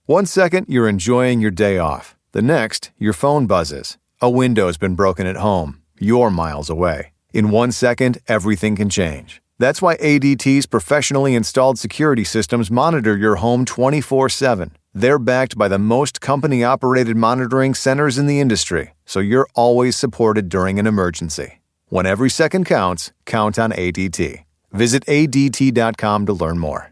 1 second, you're enjoying your day off. The next, your phone buzzes. A window's been broken at home. You're miles away. In 1 second, everything can change. That's why ADT's professionally installed security systems monitor your home 24/7. They're backed by the most company-operated monitoring centers in the industry, so you're always supported during an emergency. When every second counts, count on ADT. Visit ADT.com to learn more.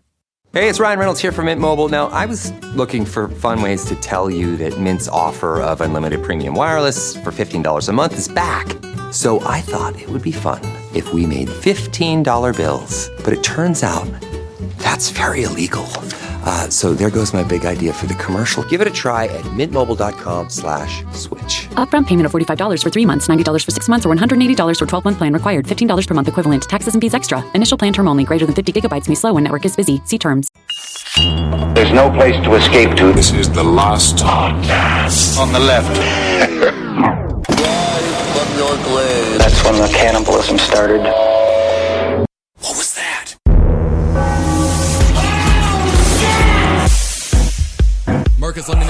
Hey, it's Ryan Reynolds here from Mint Mobile. Now, I was looking for fun ways to tell you that Mint's offer of unlimited premium wireless for $15 a month is back. So I thought it would be fun if we made $15 bills. But it turns out that's very illegal. So there goes my big idea for the commercial. Give it a try at mintmobile.com/switch. Upfront payment of $45 for 3 months, $90 for 6 months, or $180 for 12-month plan required. $15 per month equivalent. Taxes and fees extra. Initial plan term only. Greater than 50 gigabytes may slow when network is busy. See terms. There's no place to escape to. This is the last podcast. On the left. That's when the cannibalism started. What was that? Marcus, let me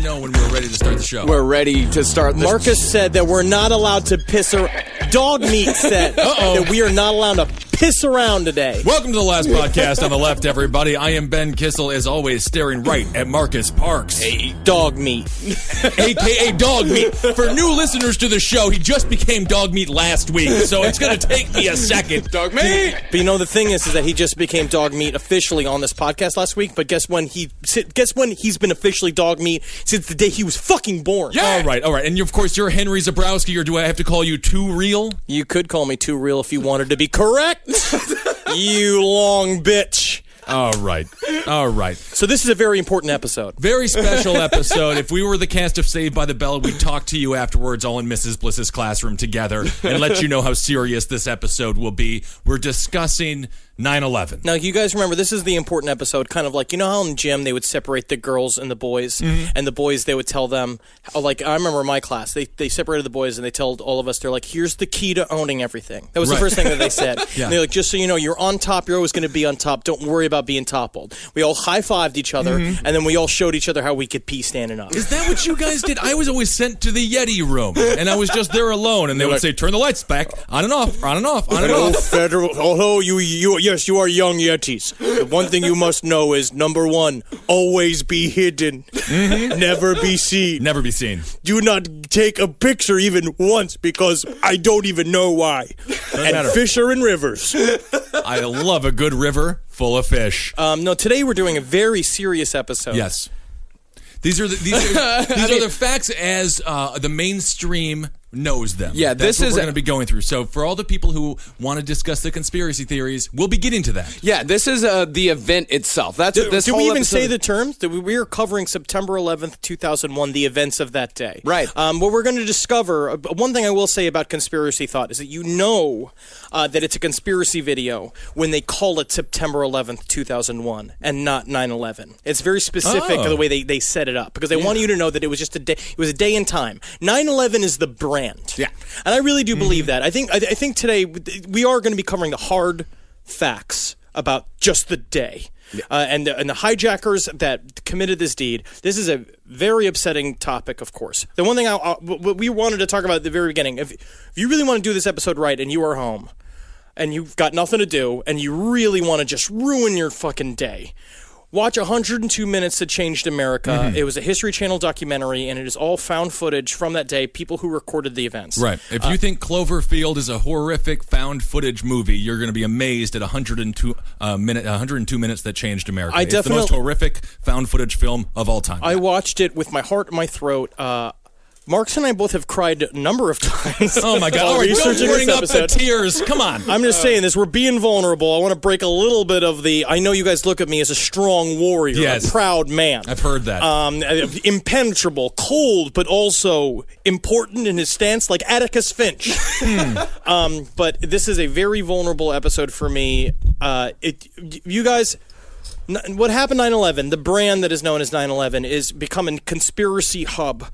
know when we're ready to start the show. We're ready to start. Marcus said that we're not allowed to piss around. Dog meat said that we are not allowed to piss around today. Welcome to the last podcast on the left, everybody. I am Ben Kissel, as always, staring right at Marcus Parks. Hey, dog meat. A.K.A. Dog Meat. For new listeners to the show, he just became Dog Meat last week, so it's going to take me a second. Dog Meat! But you know, the thing is that he just became Dog Meat officially on this podcast last week, but guess when he's been officially Dog Meat since the day he was fucking born. Yeah. All right. And of course, you're Henry Zabrowski, or do I have to call you Too Real? You could call me Too Real if you wanted to be correct. You long bitch. All right. So this is a very important episode. Very special episode. If we were the cast of Saved by the Bell, we'd talk to you afterwards all in Mrs. Bliss's classroom together and let you know how serious this episode will be. We're discussing 9/11. Now, you guys remember, this is the important episode, kind of like, you know how in gym they would separate the girls and the boys? Mm-hmm. And the boys, they would tell them, like, I remember in my class, they separated the boys and they told all of us, they're like, here's the key to owning everything. That was the first thing that they said. Yeah. They're like, just so you know, you're on top, you're always going to be on top. Don't worry about being toppled. We all high-fived each other, and then we all showed each other how we could pee standing up. Is that what you guys did? I was always sent to the Yeti room, and I was just there alone, and they would say, turn the lights back, on and off, on and off, on and off. Although yes, you are young Yetis. The one thing you must know is, number one, always be hidden. Mm-hmm. Never be seen. Never be seen. Do not take a picture even once, because I don't even know why. Doesn't matter. Fish are in rivers. I love a good river full of fish. No, today we're doing a very serious episode. Yes. These are the facts as the mainstream knows them. Yeah, that's what we're going to be going through. So for all the people who want to discuss the conspiracy theories, we'll be getting to that. Yeah, this is the event itself. That's what this did whole we even episode say the terms? We are covering September 11th, 2001, the events of that day. Right. What we're going to discover, one thing I will say about conspiracy thought is that you know that it's a conspiracy video when they call it September 11th, 2001, and not 9/11. It's very specific the way they set it up, because they want you to know that it was just a day. It was a day in time. 9/11 is the brand. Yeah, and I really do believe that. I think today we are going to be covering the hard facts about just the day. Yeah. And the hijackers that committed this deed. This is a very upsetting topic, of course. The one thing we wanted to talk about at the very beginning, if you really want to do this episode right and you are home and you've got nothing to do and you really want to just ruin your fucking day, watch 102 Minutes That Changed America. Mm-hmm. It was a History Channel documentary, and it is all found footage from that day, people who recorded the events. Right. If you think Cloverfield is a horrific found footage movie, you're going to be amazed at 102 Minutes That Changed America. It's the most horrific found footage film of all time. I watched it with my heart in my throat. Marks and I both have cried a number of times. Oh, my God. All right, don't bring up the tears. Come on. I'm just saying this. We're being vulnerable. I want to break a little bit of I know you guys look at me as a strong warrior, a proud man. I've heard that. Impenetrable, cold, but also important in his stance, like Atticus Finch. But this is a very vulnerable episode for me. You guys... What happened 9/11, the brand that is known as 9/11, is becoming conspiracy hub.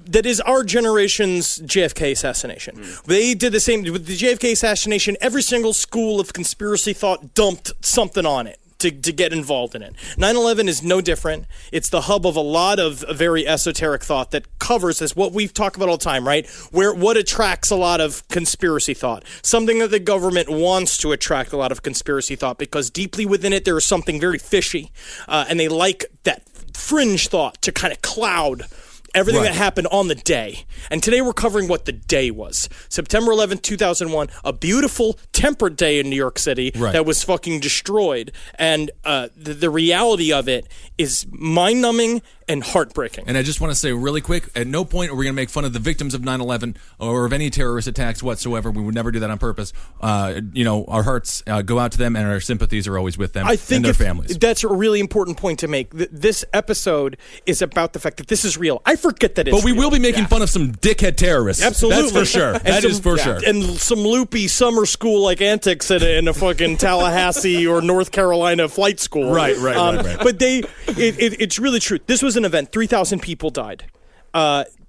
That is our generation's JFK assassination. They did the same with the JFK assassination. Every single school of conspiracy thought dumped something on it to get involved in it. 9/11 is no different. It's the hub of a lot of very esoteric thought that covers this, what we've talked about all the time, right? What attracts a lot of conspiracy thought. Something that the government wants to attract a lot of conspiracy thought because deeply within it there is something very fishy, and they like that fringe thought to kind of cloud everything that happened on the day. And today we're covering what the day was. September 11th, 2001, a beautiful, temperate day in New York City that was fucking destroyed. And the reality of it is mind-numbing and heartbreaking. And I just want to say really quick, at no point are we going to make fun of the victims of 9/11 or of any terrorist attacks whatsoever. We would never do that on purpose. Our hearts go out to them, and our sympathies are always with them and their families. That's a really important point to make. This episode is about the fact that this is real. I forget that it's But we real. will be making fun of some dickhead terrorists. Absolutely. That's for sure. That is for sure. And some loopy summer school-like antics in a fucking Tallahassee or North Carolina flight school. Right. But it's really true. This was an event. 3,000 people died.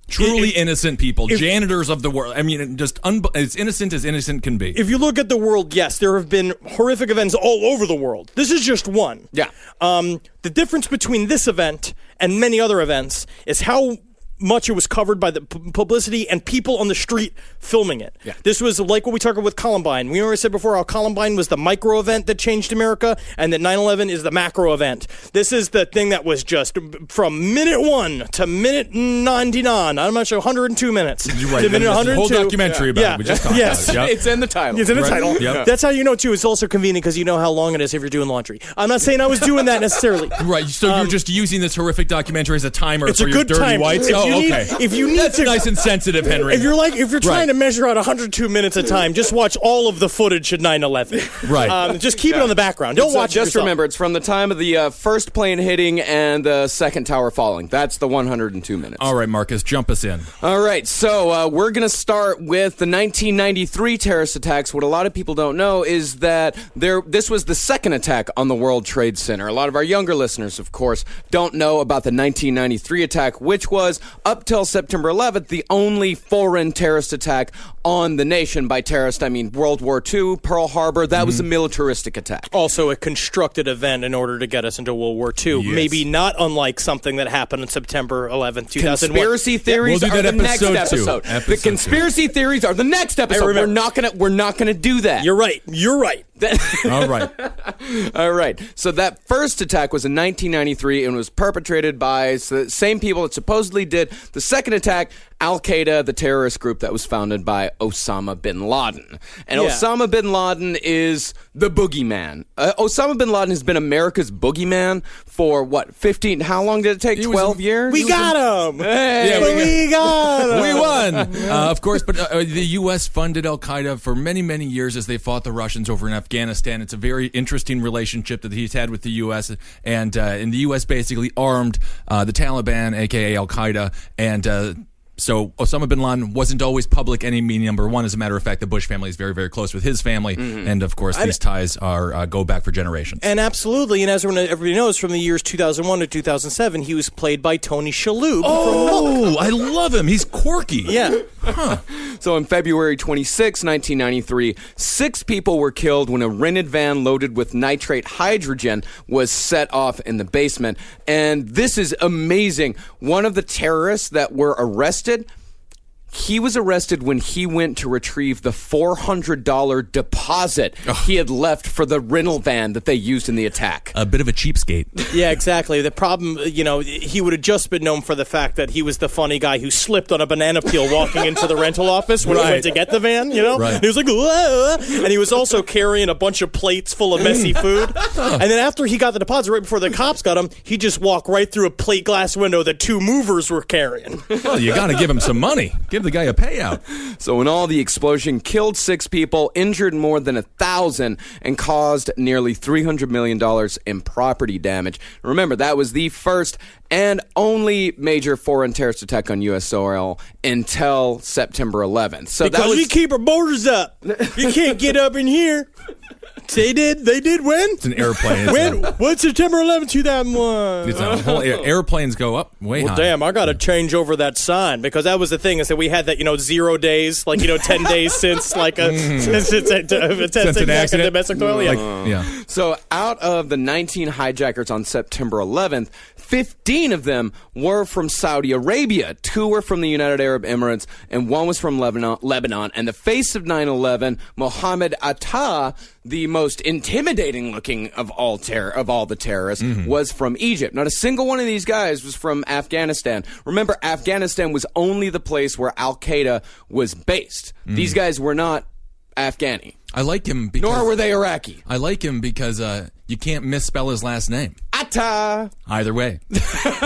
Truly innocent people, janitors of the world. I mean, just as innocent can be. If you look at the world, yes, there have been horrific events all over the world. This is just one. Yeah. The difference between this event and many other events is how much it was covered by the publicity and people on the street filming it. Yeah. This was like what we talked about with Columbine. We already said before how Columbine was the micro event that changed America, and that 9/11 is the macro event. This is the thing that was just from minute 1 to minute 99. I'm not sure, 102 minutes. You're right. To minute There's a 102. whole documentary about it. We just talked about it. Yep. It's in the title. It's in the title. Yep. That's how you know, too. It's also convenient because you know how long it is if you're doing laundry. I'm not saying I was doing that necessarily. Right, so you're just using this horrific documentary as a timer It's for a your good dirty time. whites? If you need That's to, nice and sensitive, Henry. If you're trying to measure out 102 minutes of time, just watch all of the footage of 9/11. Right. Just keep it on the background. Don't watch it Just yourself. remember, it's from the time of the first plane hitting and the second tower falling. That's the 102 minutes. All right, Marcus, jump us in. All right, so we're going to start with the 1993 terrorist attacks. What a lot of people don't know is that this was the second attack on the World Trade Center. A lot of our younger listeners, of course, don't know about the 1993 attack, which was, up till September 11th, the only foreign terrorist attack on the nation. By terrorist, I mean World War II, Pearl Harbor. That was a militaristic attack. Also a constructed event in order to get us into World War II. Yes. Maybe not unlike something that happened on September 11th, 2001. Conspiracy theories We'll do are that the next episode two. episode. Episode The conspiracy theories are the next episode. We're not gonna do that. You're right. All right. All right. So that first attack was in 1993 and was perpetrated by the same people that supposedly did the second attack, Al-Qaeda, the terrorist group that was founded by Osama bin Laden. And Osama bin Laden is the boogeyman. Osama bin Laden has been America's boogeyman for, 15? How long did it take? 12 years? We got him. Hey, we got him. We won, of course. But the U.S. funded Al-Qaeda for many, many years as they fought the Russians over in Afghanistan. It's a very interesting relationship that he's had with the U.S. And the U.S. basically armed the Taliban, a.k.a. Al-Qaeda, and so Osama bin Laden wasn't always public enemy number one. As a matter of fact, the Bush family is very, very close with his family. And, of course, these ties are go back for generations. And absolutely, and as everybody knows, from the years 2001 to 2007, he was played by Tony Shalhoub. Oh, I love him. He's quirky. Yeah. So on February 26, 1993, 6 people were killed when a rented van loaded with nitrate hydrogen was set off in the basement. And this is amazing. One of the terrorists that were arrested, he was arrested when he went to retrieve the $400 deposit he had left for the rental van that they used in the attack. A bit of a cheapskate. Yeah, exactly. The problem, he would have just been known for the fact that he was the funny guy who slipped on a banana peel walking into the rental office when he went to get the van, Right. And he was like, whoa. And he was also carrying a bunch of plates full of messy food. And then after he got the deposit, right before the cops got him, he just walked right through a plate glass window that 2 movers were carrying. Well, you got to give him some money. Give the guy a payout. So in all, the explosion killed 6 people, injured more than 1,000, and caused nearly $300 million in property damage. Remember, that was the first and only major foreign terrorist attack on U.S. soil until September 11th. So Because we keep our borders up. You can't get up in here. They did when? It's an airplane. What's September 11th, 2001? It's a whole airplanes go up way high. Damn, I got to change over that sign because that was the thing is that we had that, 0 days, 10 days since since an accident. Domestic toilet. Yeah. So out of the 19 hijackers on September 11th, 15 of them were from Saudi Arabia. 2 were from the United Arab Emirates, and 1 was from Lebanon. And the face of 9/11, Mohammed Atta, the most intimidating looking of all the terrorists, was from Egypt. Not a single one of these guys was from Afghanistan. Remember, Afghanistan was only the place where Al-Qaeda was based. These guys were not Afghani. I like him because... Nor were they Iraqi. I like him because you can't misspell his last name. Atta! Either way.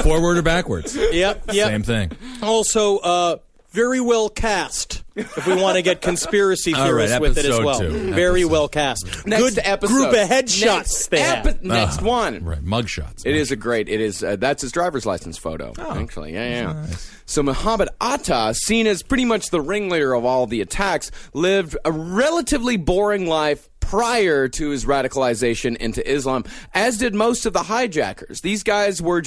Forward or backwards. Yep. Same thing. Also, very well cast. If we want to get conspiracy theorists with it as well. Very well cast. Next Good episode. group of headshots they have. Next one. Right, mugshots. That's his driver's license photo, actually. Yeah. Nice. So Mohammed Atta, seen as pretty much the ringleader of all the attacks, lived a relatively boring life prior to his radicalization into Islam, as did most of the hijackers. These guys were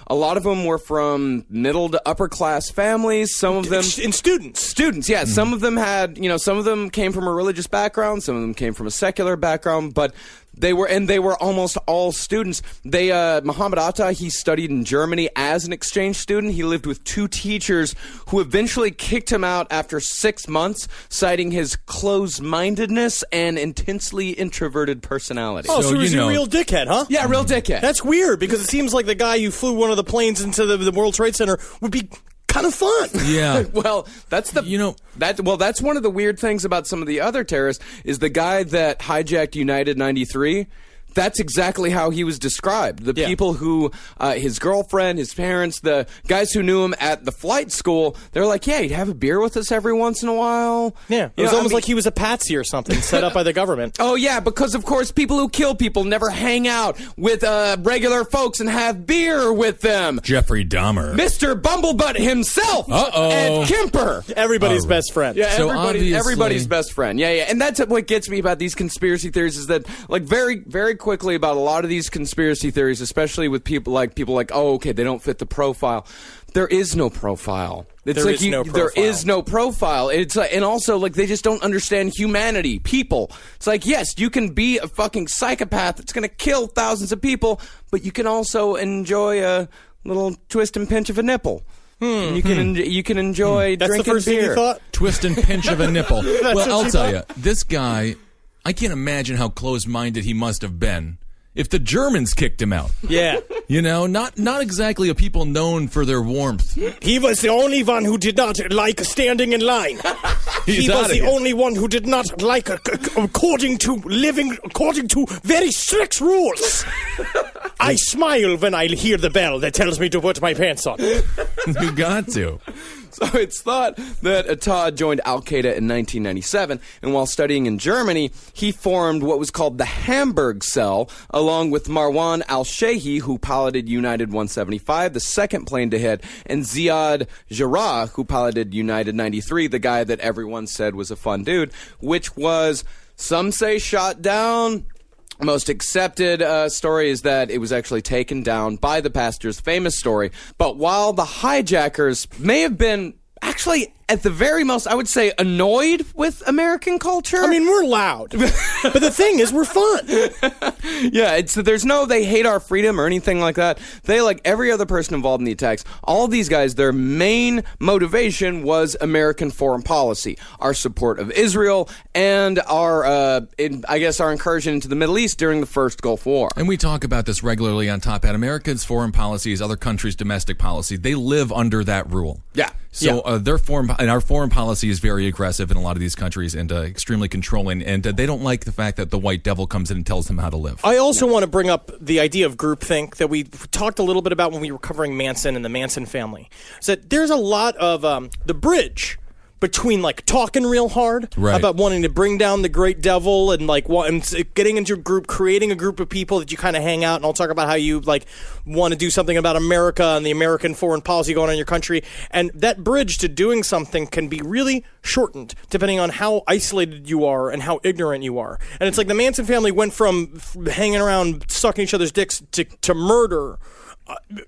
a lot of them were from middle to upper class families. Some of them... And students. Students, yeah. Some of them had, some of them came from a religious background. Some of them came from a secular background, but... They were almost all students. Mohammed Atta, he studied in Germany as an exchange student. He lived with 2 teachers who eventually kicked him out after 6 months, citing his closed-mindedness and intensely introverted personality. Oh, so he's a real dickhead, huh? Yeah, real dickhead. That's weird because it seems like the guy who flew one of the planes into the World Trade Center would be kind of fun. Yeah. Well, that's that's one of the weird things about some of the other terrorists is the guy that hijacked United 93. That's exactly how he was described. The people who, his girlfriend, his parents, the guys who knew him at the flight school, they're like, yeah, he'd have a beer with us every once in a while. Yeah, it was almost like he was a patsy or something set up by the government. Oh, yeah, because, of course, people who kill people never hang out with regular folks and have beer with them. Jeffrey Dahmer. Mr. Bumblebutt himself. And Kemper. Everybody's best friend. Yeah, so everybody's best friend. Yeah. And that's what gets me about these conspiracy theories is that, very, very quickly about a lot of these conspiracy theories, especially with people like, oh, okay, they don't fit the profile. There is no profile. There is no profile. It's and also they just don't understand humanity, people. It's like, yes, you can be a fucking psychopath that's going to kill thousands of people, but you can also enjoy a little twist and pinch of a nipple. You can enjoy That's drinking the first beer. thing you thought? Twist and pinch of a nipple. Well, I'll tell you, this guy, I can't imagine how close-minded he must have been if the Germans kicked him out. Yeah. Not exactly a people known for their warmth. He was the only one who did not like standing in line. He was the only one who did not like according to very strict rules. I smile when I hear the bell that tells me to put my pants on. You got to. So it's thought that Atta joined Al-Qaeda in 1997, and while studying in Germany, he formed what was called the Hamburg Cell, along with Marwan al-Shehi, who piloted United 175, the second plane to hit, and Ziad Jarrah, who piloted United 93, the guy that everyone said was a fun dude, which was, some say, shot down. Most accepted story is that it was actually taken down by the pastor's famous story. But while the hijackers may have been actually, at the very most, I would say, annoyed with American culture. I mean, we're loud. But the thing is, we're fun. Yeah, they hate our freedom or anything like that. They, like every other person involved in the attacks, all of these guys, their main motivation was American foreign policy, our support of Israel, and our incursion into the Middle East during the first Gulf War. And we talk about this regularly on Top Hat. America's foreign policy is other countries' domestic policy. They live under that rule. Yeah. So our foreign policy is very aggressive in a lot of these countries and extremely controlling, and they don't like the fact that the white devil comes in and tells them how to live. I also want to bring up the idea of groupthink that we talked a little bit about when we were covering Manson and the Manson family. So there's a lot of the bridge between like talking real hard about wanting to bring down the great devil and like getting into a group, creating a group of people that you kind of hang out and all talk about how you like want to do something about America and the American foreign policy going on in your country. And that bridge to doing something can be really shortened depending on how isolated you are and how ignorant you are. And it's like the Manson family went from hanging around sucking each other's dicks to murder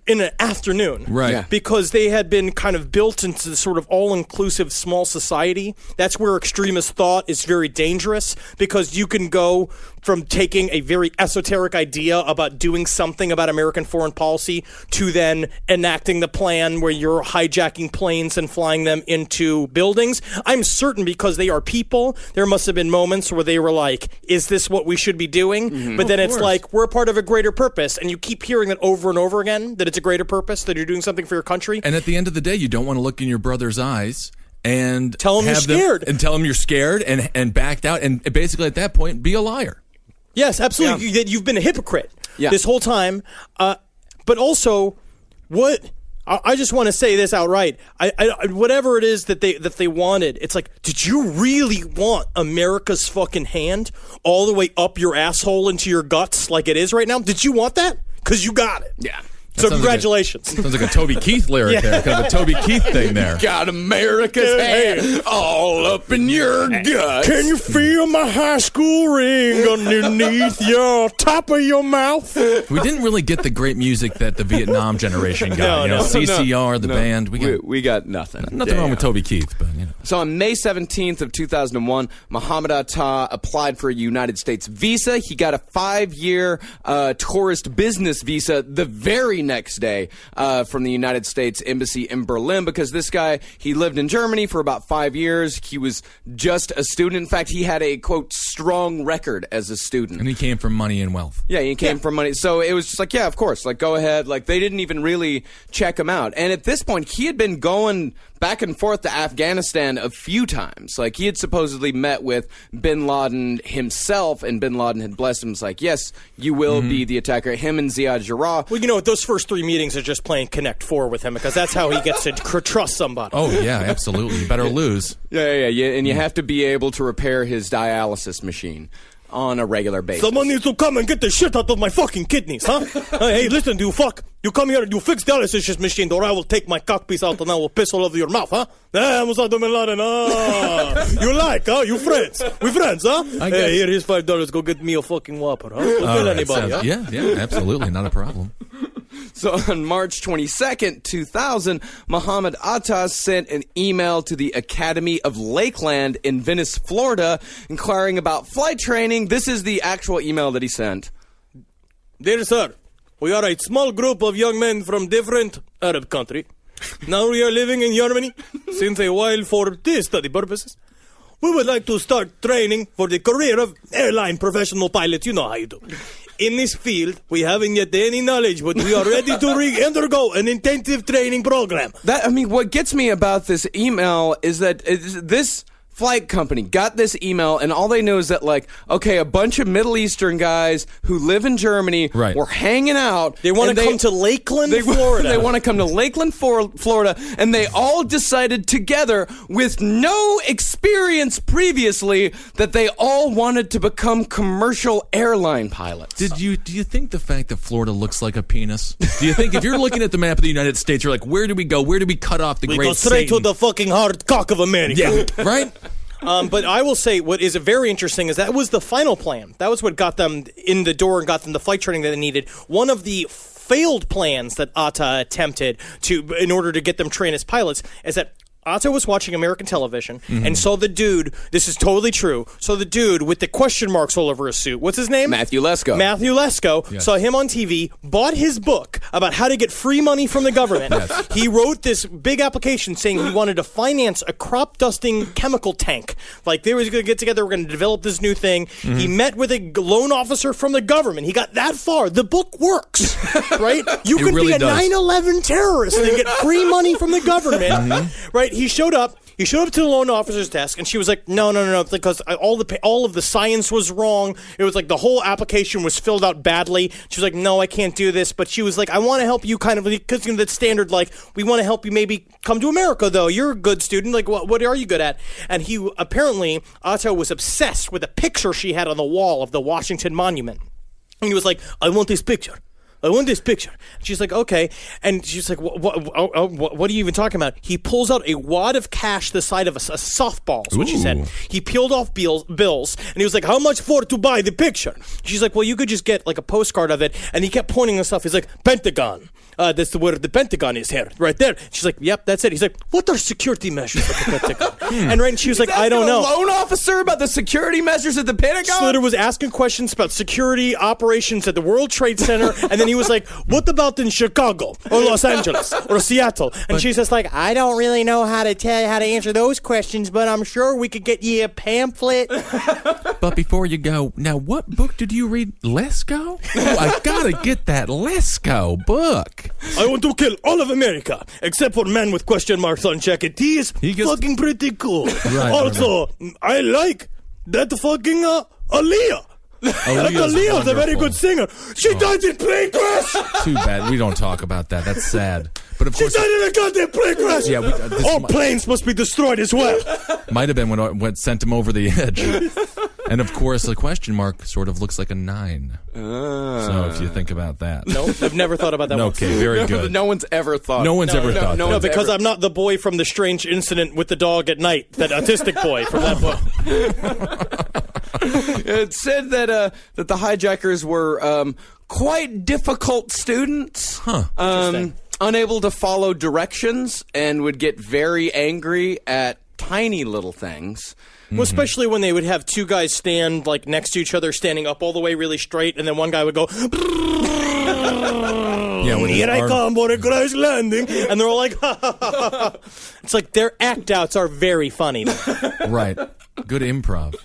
in an afternoon, right? Yeah. Because they had been kind of built into the sort of all-inclusive small society. That's where extremist thought is very dangerous, because you can go from taking a very esoteric idea about doing something about American foreign policy to then enacting the plan where you're hijacking planes and flying them into buildings. I'm certain, because they are people, there must have been moments where they were like, is this what we should be doing? Mm-hmm. But then it's like, we're part of a greater purpose. And you keep hearing that over and over again, that it's a greater purpose, that you're doing something for your country. And at the end of the day, you don't want to look in your brother's eyes and tell him you're scared. And tell him you're scared and backed out. And basically at that point, be a liar. Yes, absolutely. Yeah. You've been a hypocrite this whole time. But also, what I just want to say this outright. Whatever it is that they wanted, it's like, did you really want America's fucking hand all the way up your asshole into your guts like it is right now? Did you want that? Because you got it. Yeah. So congratulations. Sounds like a Toby Keith lyric there. Kind of a Toby Keith thing there. Got America's hand all up in your guts. Can you feel my high school ring underneath your top of your mouth? We didn't really get the great music that the Vietnam generation got. CCR, the band. We got nothing. Nothing wrong with Toby Keith, but you know. So on May 17th of 2001, Muhammad Atta applied for a United States visa. He got a 5-year tourist business visa the very next day from the United States Embassy in Berlin, because this guy, he lived in Germany for about 5 years. He was just a student. In fact, he had a, quote, strong record as a student. And he came from money and wealth. Yeah, he came from money. So it was just like, yeah, of course, like, go ahead. Like, they didn't even really check him out. And at this point, he had been going back and forth to Afghanistan a few times. Like, he had supposedly met with bin Laden himself, and bin Laden had blessed him. It's like, yes, you will be the attacker. Him and Ziad Jarrah. Well, you know, those first 3 meetings are just playing Connect 4 with him, because that's how he gets to trust somebody. Oh, yeah, absolutely. You better lose. Yeah, and you have to be able to repair his dialysis machine on a regular basis. Someone needs to come and get the shit out of my fucking kidneys, huh? Hey, listen, you fuck. You come here and you fix the dialysis machine, or I will take my cockpiece out and I will piss all over your mouth, huh? You like, huh? You friends. We friends, huh? Hey, here, here's $5. Go get me a fucking Whopper, huh? Don't kill anybody, huh? Yeah, absolutely. Not a problem. So on March 22nd, 2000, Muhammad Atta sent an email to the Academy of Lakeland in Venice, Florida, inquiring about flight training. This is the actual email that he sent. Dear sir, we are a small group of young men from different Arab countries. Now we are living in Germany since a while for study purposes. We would like to start training for the career of airline professional pilot. You know how you do. In this field, we haven't yet any knowledge, but we are ready to undergo an intensive training program. What gets me about this email is that this flight company got this email, and all they know is that, like, okay, a bunch of Middle Eastern guys who live in Germany were hanging out. They want to come to Lakeland, Florida. They want to come to Lakeland, Florida, and they all decided together, with no experience previously, that they all wanted to become commercial airline pilots. Do you think the fact that Florida looks like a penis? Do you think if you're looking at the map of the United States, you're like, where do we go? Where do we cut off the we great go straight Satan? To the fucking hard cock of America. Yeah, right? But I will say what is very interesting is that was the final plan. That was what got them in the door and got them the flight training that they needed. One of the failed plans that Atta attempted in order to get them trained as pilots is that Atta was watching American television and saw the dude, this is totally true, saw the dude with the question marks all over his suit. What's his name? Matthew Lesko. Yes. Saw him on TV, bought his book about how to get free money from the government. Yes. He wrote this big application saying he wanted to finance a crop dusting chemical tank. Like, they were going to get together, we're going to develop this new thing. He met with a loan officer from the government. He got that far. The book works, right? You can really be a does. 9/11 terrorist and get free money from the government, right? He showed up. You showed up to the loan officer's desk, and she was like, no, because all of the science was wrong. It was like the whole application was filled out badly. She was like, no, I can't do this. But she was like, I want to help you kind of, because you know, that standard, like, we want to help you maybe come to America, though. You're a good student. Like, what are you good at? And he, apparently, Otto was obsessed with a picture she had on the wall of the Washington Monument. And he was like, I want this picture. I want this picture. She's like, okay. And she's like, what are you even talking about? He pulls out a wad of cash the size of a softball, is what she said. He peeled off bills, and he was like, how much for to buy the picture? She's like, well, you could just get like a postcard of it. And he kept pointing and stuff. He's like, Pentagon. That's where the Pentagon is here, right there. She's like, yep, that's it. He's like, what are security measures at the Pentagon? And she was like, I don't know. A loan officer about the security measures at the Pentagon? Slater was asking questions about security operations at the World Trade Center, and then he was like, what about in Chicago or Los Angeles or Seattle? And she's just like, I don't really know how to answer those questions, but I'm sure we could get you a pamphlet. But before you go, now what book did you read? Let's Go? Oh, I gotta get that Let's Go book. I want to kill all of America, except for men with question marks on jacket. He is fucking pretty cool. Right, also, I like that fucking Aaliyah. Aaliyah's a very good singer. She died in plane crash. Too bad. We don't talk about that. That's sad. But of course, she died in a goddamn plane crash. Yeah, all planes must be destroyed as well. Might have been what sent him over the edge. And of course, the question mark sort of looks like a 9. So if you think about that. No, I've never thought about that one. Okay, very good. No one's ever thought. No one's ever thought. No, because I'm not the boy from The Strange Incident with the Dog at Night, that autistic boy from that book. It said that the hijackers were quite difficult students. Unable to follow directions and would get very angry at tiny little things. Well, especially when they would have two guys stand like next to each other, standing up all the way really straight, and then one guy would go, here I come for a crash landing, and they're all like, ha, ha, ha, ha. It's like their act outs are very funny. Right. Good improv.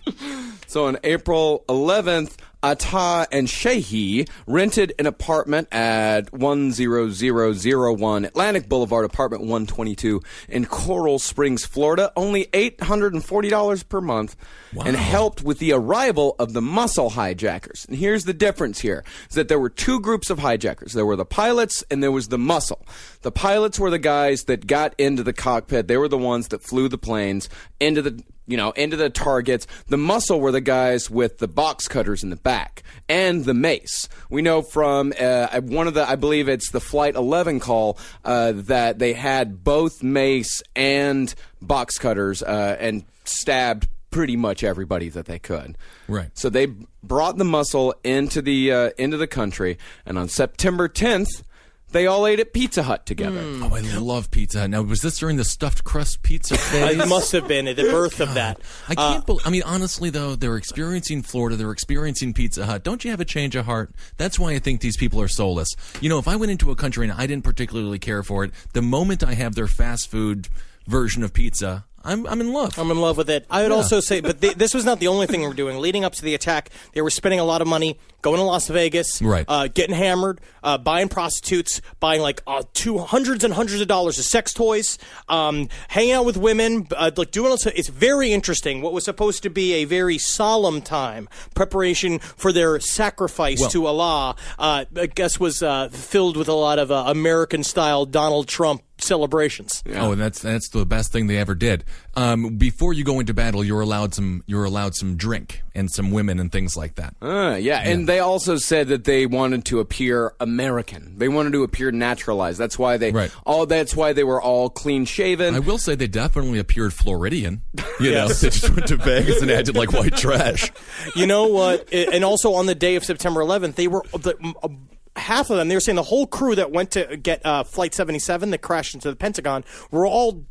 So on April 11th, Atta and Shehi rented an apartment at 10001 Atlantic Boulevard, apartment 122 in Coral Springs, Florida, only $840 per month, and helped with the arrival of the muscle hijackers. And here's the difference here, is that there were two groups of hijackers. There were the pilots and there was the muscle. The pilots were the guys that got into the cockpit. They were the ones that flew the planes into the targets. The muscle were the guys with the box cutters in the back and the mace. We know from one of the, I believe it's the Flight 11 call, that they had both mace and box cutters and stabbed pretty much everybody that they could. Right. So they brought the muscle into the country, and on September 10th, they all ate at Pizza Hut together. Oh, I love Pizza Hut. Now, was this during the stuffed crust pizza phase? It must have been at the birth of that. I can't believe. I mean, honestly, though, they're experiencing Florida. They're experiencing Pizza Hut. Don't you have a change of heart? That's why I think these people are soulless. You know, if I went into a country and I didn't particularly care for it, the moment I have their fast food version of pizza, I'm in love. I'm in love with it. I would also say, but this was not the only thing they were doing. Leading up to the attack, they were spending a lot of money going to Las Vegas, right? Getting hammered, buying prostitutes, buying like hundreds and hundreds of dollars of sex toys, hanging out with women, like doing. It's very interesting. What was supposed to be a very solemn time, preparation for their sacrifice to Allah, I guess was filled with a lot of American-style Donald Trump celebrations. Yeah. Oh, and that's the best thing they ever did. Before you go into battle, you're allowed some drink and some women and things like that. Yeah, and they also said that they wanted to appear American. They wanted to appear naturalized. That's why that's why they were all clean shaven. I will say they definitely appeared Floridian. You know, they just went to Vegas and acted like white trash. You know what? And also on the day of September 11th, they were half of them, they were saying the whole crew that went to get Flight 77 that crashed into the Pentagon were all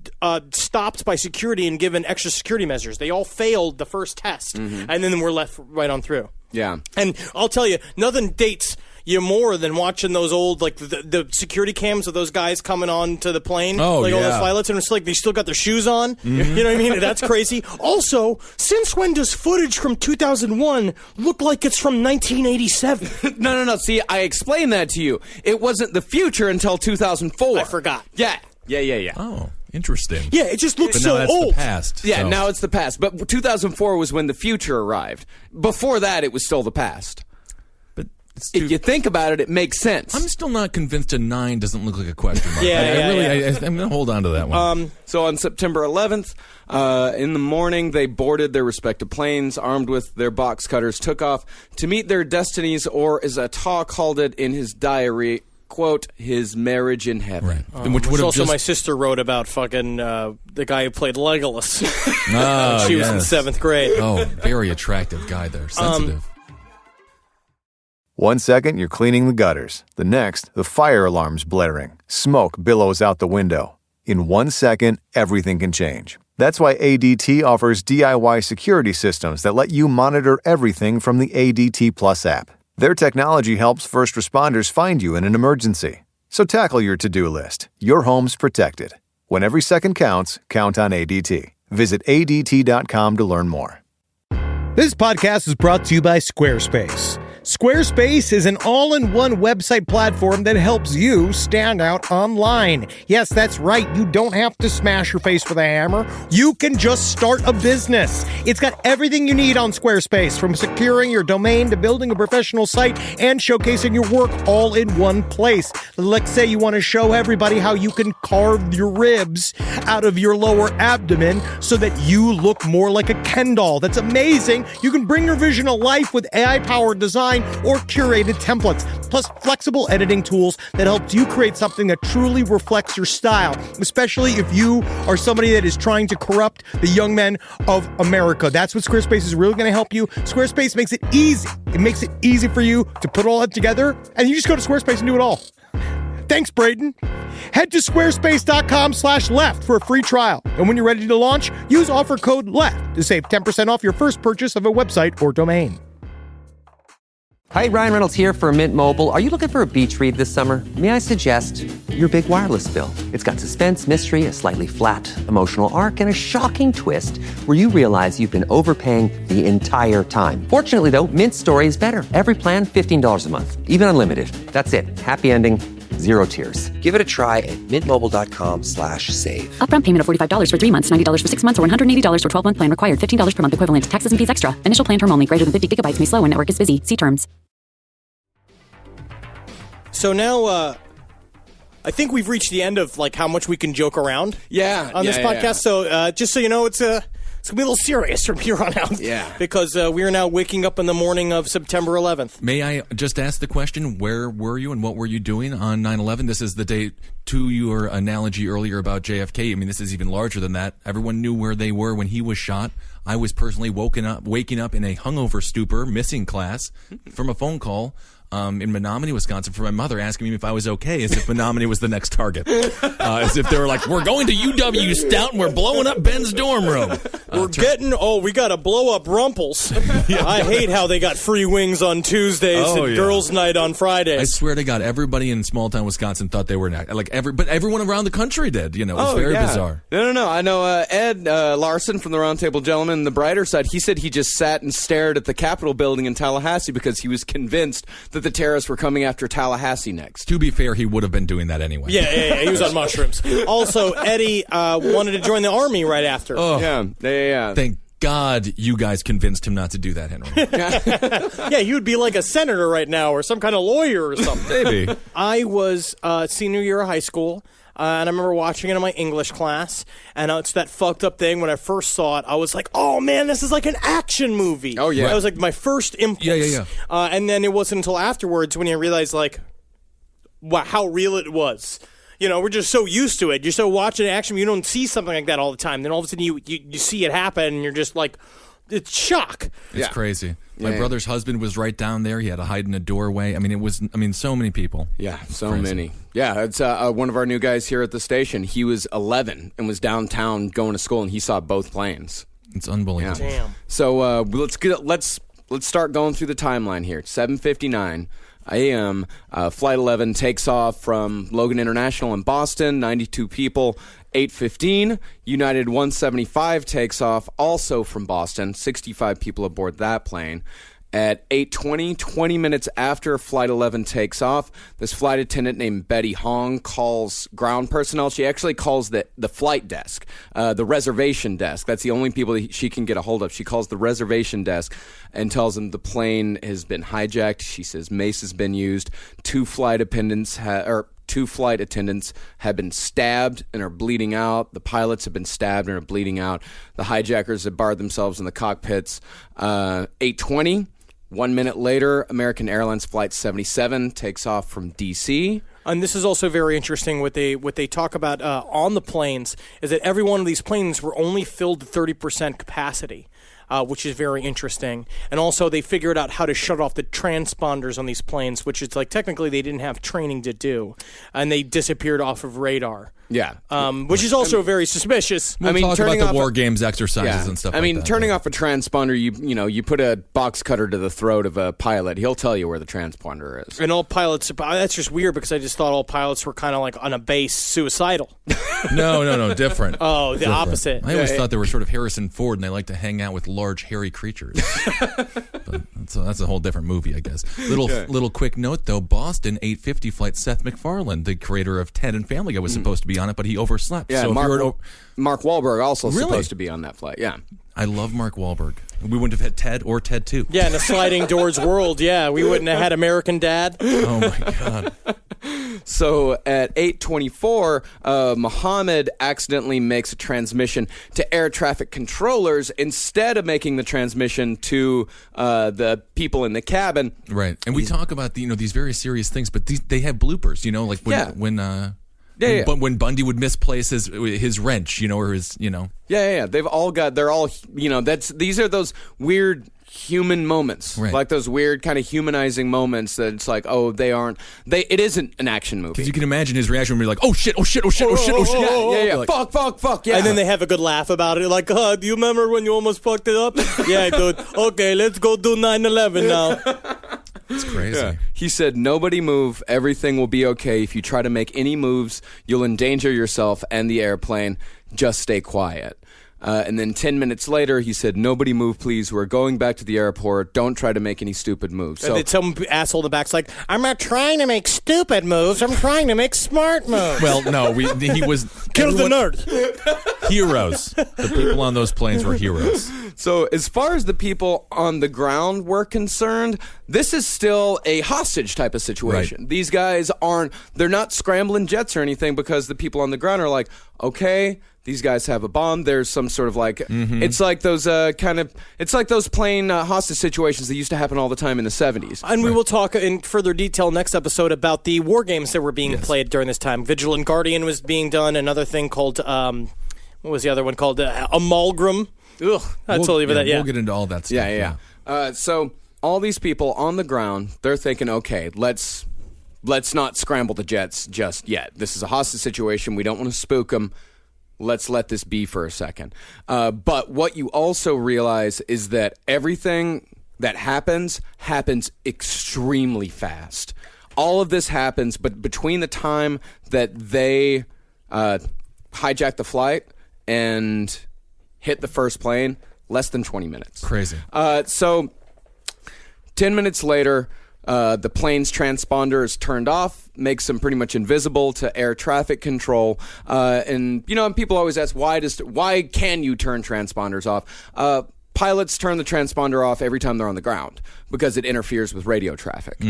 stopped by security and given extra security measures. They all failed the first test, and then were left right on through. Yeah. And I'll tell you, nothing dates you more than watching those old, like, the security cams of those guys coming on to the plane. All those pilots, and it's like they still got their shoes on. Mm-hmm. You know what I mean? That's crazy. Also, since when does footage from 2001 look like it's from 1987? No. See, I explained that to you. It wasn't the future until 2004. I forgot. Yeah. Oh, Interesting. Yeah, it just looks But now so that's old. the past. Yeah, so. now it's the past. But 2004 was when the future arrived. Before that, it was still the past. But it's If you think about it, it makes sense. I'm still not convinced a 9 doesn't look like a question mark. Yeah, I'm going to hold on to that one. So on September 11th, in the morning, they boarded their respective planes, armed with their box cutters, took off to meet their destinies, or as Atta called it in his diary, quote, his marriage in heaven. Right. Which would have also just, my sister wrote about fucking the guy who played Legolas. Oh, She was in yes. 7th grade. Oh, very attractive guy there. Sensitive. 1 second, you're cleaning the gutters. The next, the fire alarm's blaring. Smoke billows out the window. In 1 second, everything can change. That's why ADT offers DIY security systems that let you monitor everything from the ADT Plus app. Their technology helps first responders find you in an emergency. So tackle your to-do list. Your home's protected. When every second counts, count on ADT. Visit ADT.com to learn more. This podcast is brought to you by Squarespace. Squarespace is an all-in-one website platform that helps you stand out online. Yes, that's right. You don't have to smash your face with a hammer. You can just start a business. It's got everything you need on Squarespace, from securing your domain to building a professional site and showcasing your work all in one place. Let's say you want to show everybody how you can carve your ribs out of your lower abdomen so that you look more like a Ken doll. That's amazing. You can bring your vision to life with AI-powered design or curated templates, plus flexible editing tools that helps you create something that truly reflects your style, especially if you are somebody that is trying to corrupt the young men of America. That's what Squarespace is really going to help you. Squarespace makes it easy. It makes it easy for you to put all that together, and you just go to Squarespace and do it all. Thanks, Braden. Head to squarespace.com/left for a free trial. And when you're ready to launch, use offer code LEFT to save 10% off your first purchase of a website or domain. Hi, Ryan Reynolds here for Mint Mobile. Are you looking for a beach read this summer? May I suggest your big wireless bill? It's got suspense, mystery, a slightly flat, emotional arc, and a shocking twist where you realize you've been overpaying the entire time. Fortunately, though, Mint's story is better. Every plan, $15 a month. Even unlimited. That's it. Happy ending. Zero tears. Give it a try at mintmobile.com/save. Upfront payment of $45 for 3 months, $90 for 6 months, or $180 for 12-month plan required. $15 per month equivalent. Taxes and fees extra. Initial plan term only. Greater than 50 gigabytes may slow when network is busy. See terms. So now, I think we've reached the end of like how much we can joke around. On this podcast. Yeah. So just so you know, it's gonna be a little serious from here on out. Yeah. Because we are now waking up in the morning of September 11th. May I just ask the question, where were you and what were you doing on 9/11? This is the date, to your analogy earlier about JFK. I mean, this is even larger than that. Everyone knew where they were when he was shot. I was personally waking up in a hungover stupor, missing class, from a phone call in Menominee, Wisconsin, for my mother asking me if I was okay, as if Menominee was the next target. As if they were like, we're going to UW Stout and we're blowing up Ben's dorm room. We got to blow up Rumples. I hate how they got free wings on Tuesdays and girls' night on Fridays. I swear to God, everybody in small town Wisconsin thought they were but everyone around the country did. You know, it was very bizarre. No. I know Ed Larson from the Roundtable Gentlemen, the brighter side, he said he just sat and stared at the Capitol building in Tallahassee because he was convinced that the terrorists were coming after Tallahassee next. To be fair, he would have been doing that anyway. Yeah, he was on mushrooms. Also, Eddie wanted to join the army right after. Oh. Yeah. Thank God you guys convinced him not to do that, Henry. Yeah, he would be like a senator right now or some kind of lawyer or something. Maybe. I was senior year of high school, and I remember watching it in my English class, and it's that fucked up thing. When I first saw it, I was like, oh, man, this is like an action movie. Oh, yeah. That was like my first impulse. Yeah. And then it wasn't until afterwards when you realized, like, how real it was. You know, we're just so used to it. You're so watching action, you don't see something like that all the time. Then all of a sudden you see it happen, and you're just like, it's shock. It's crazy. My brother's husband was right down there. He had to hide in a doorway. I mean, so many people. Yeah, so Crazy. many. Yeah, it's one of our new guys here at the station. He was 11 and was downtown going to school, and he saw both planes. It's unbelievable. Yeah. Damn. So let's start going through the timeline here. 7:59 a.m. Flight 11 takes off from Logan International in Boston. 92 people. 8:15, United 175 takes off, also from Boston. 65 people aboard that plane. At 8:20, 20 minutes after Flight 11 takes off, this flight attendant named Betty Hong calls ground personnel. She actually calls the flight desk, the reservation desk. That's the only people that she can get a hold of. She calls the reservation desk and tells them the plane has been hijacked. She says mace has been used. Two flight attendants have been stabbed and are bleeding out. The pilots have been stabbed and are bleeding out. The hijackers have barred themselves in the cockpits. 8:20. 1 minute later, American Airlines Flight 77 takes off from D.C. And this is also very interesting. What they talk about on the planes is that every one of these planes were only filled to 30% capacity, which is very interesting. And also they figured out how to shut off the transponders on these planes, which is like technically they didn't have training to do, and they disappeared off of radar. Yeah. Which is also very suspicious. We'll talk about the war games exercises and stuff like that. Turning off a transponder, you put a box cutter to the throat of a pilot, he'll tell you where the transponder is. And all pilots, that's just weird because I just thought all pilots were kind of like on a base suicidal. No, different. Oh, the opposite. I always thought they were sort of Harrison Ford and they like to hang out with large, hairy creatures. But that's a whole different movie, I guess. Little quick note, though. Boston 850 flight Seth MacFarlane, the creator of Ted and Family Guy, was supposed to be on it, but he overslept. Yeah, so Mark Wahlberg also supposed to be on that flight. Yeah, I love Mark Wahlberg. We wouldn't have had Ted or Ted 2. Yeah, in a sliding doors world, we wouldn't have had American Dad. Oh my God. So at 8:24, Mohammed accidentally makes a transmission to air traffic controllers instead of making the transmission to the people in the cabin. Right, and we talk about these very serious things, but they have bloopers. Like when Bundy would misplace his wrench, or his. Yeah. They've all got. They're all. These are those weird human moments, right. Like those weird kind of humanizing moments that it's like, oh, it isn't an action movie. Because you can imagine his reaction would be like, oh shit. Yeah. Like, fuck, yeah. And then they have a good laugh about it, like, do you remember when you almost fucked it up? Yeah, dude. Okay, let's go do 9/11 now. It's crazy. Yeah. He said, nobody move. Everything will be okay. If you try to make any moves, you'll endanger yourself and the airplane. Just stay quiet. And then 10 minutes later, he said, nobody move, please. We're going back to the airport. Don't try to make any stupid moves. So, and then some asshole in the back's like, I'm not trying to make stupid moves. I'm trying to make smart moves. Well, no, he was... Kill the nerd. Heroes. The people on those planes were heroes. So as far as the people on the ground were concerned, this is still a hostage type of situation. Right. These guys they're not scrambling jets or anything because the people on the ground are like, okay, these guys have a bomb. There's some sort of like, it's like those it's like those plane hostage situations that used to happen all the time in the 70s. And we will talk in further detail next episode about the war games that were being played during this time. Vigilant Guardian was being done. Another thing called, what was the other one called? Amalgam. Ugh, We'll get into all that stuff. Yeah. So all these people on the ground, they're thinking, okay, let's not scramble the jets just yet. This is a hostage situation. We don't want to spook them. Let's let this be for a second. But what you also realize is that everything that happens extremely fast. All of this happens, but between the time that they hijack the flight and hit the first plane, less than 20 minutes. Crazy. So 10 minutes later, the plane's transponder is turned off, makes them pretty much invisible to air traffic control. And people always ask, why can you turn transponders off? Pilots turn the transponder off every time they're on the ground because it interferes with radio traffic.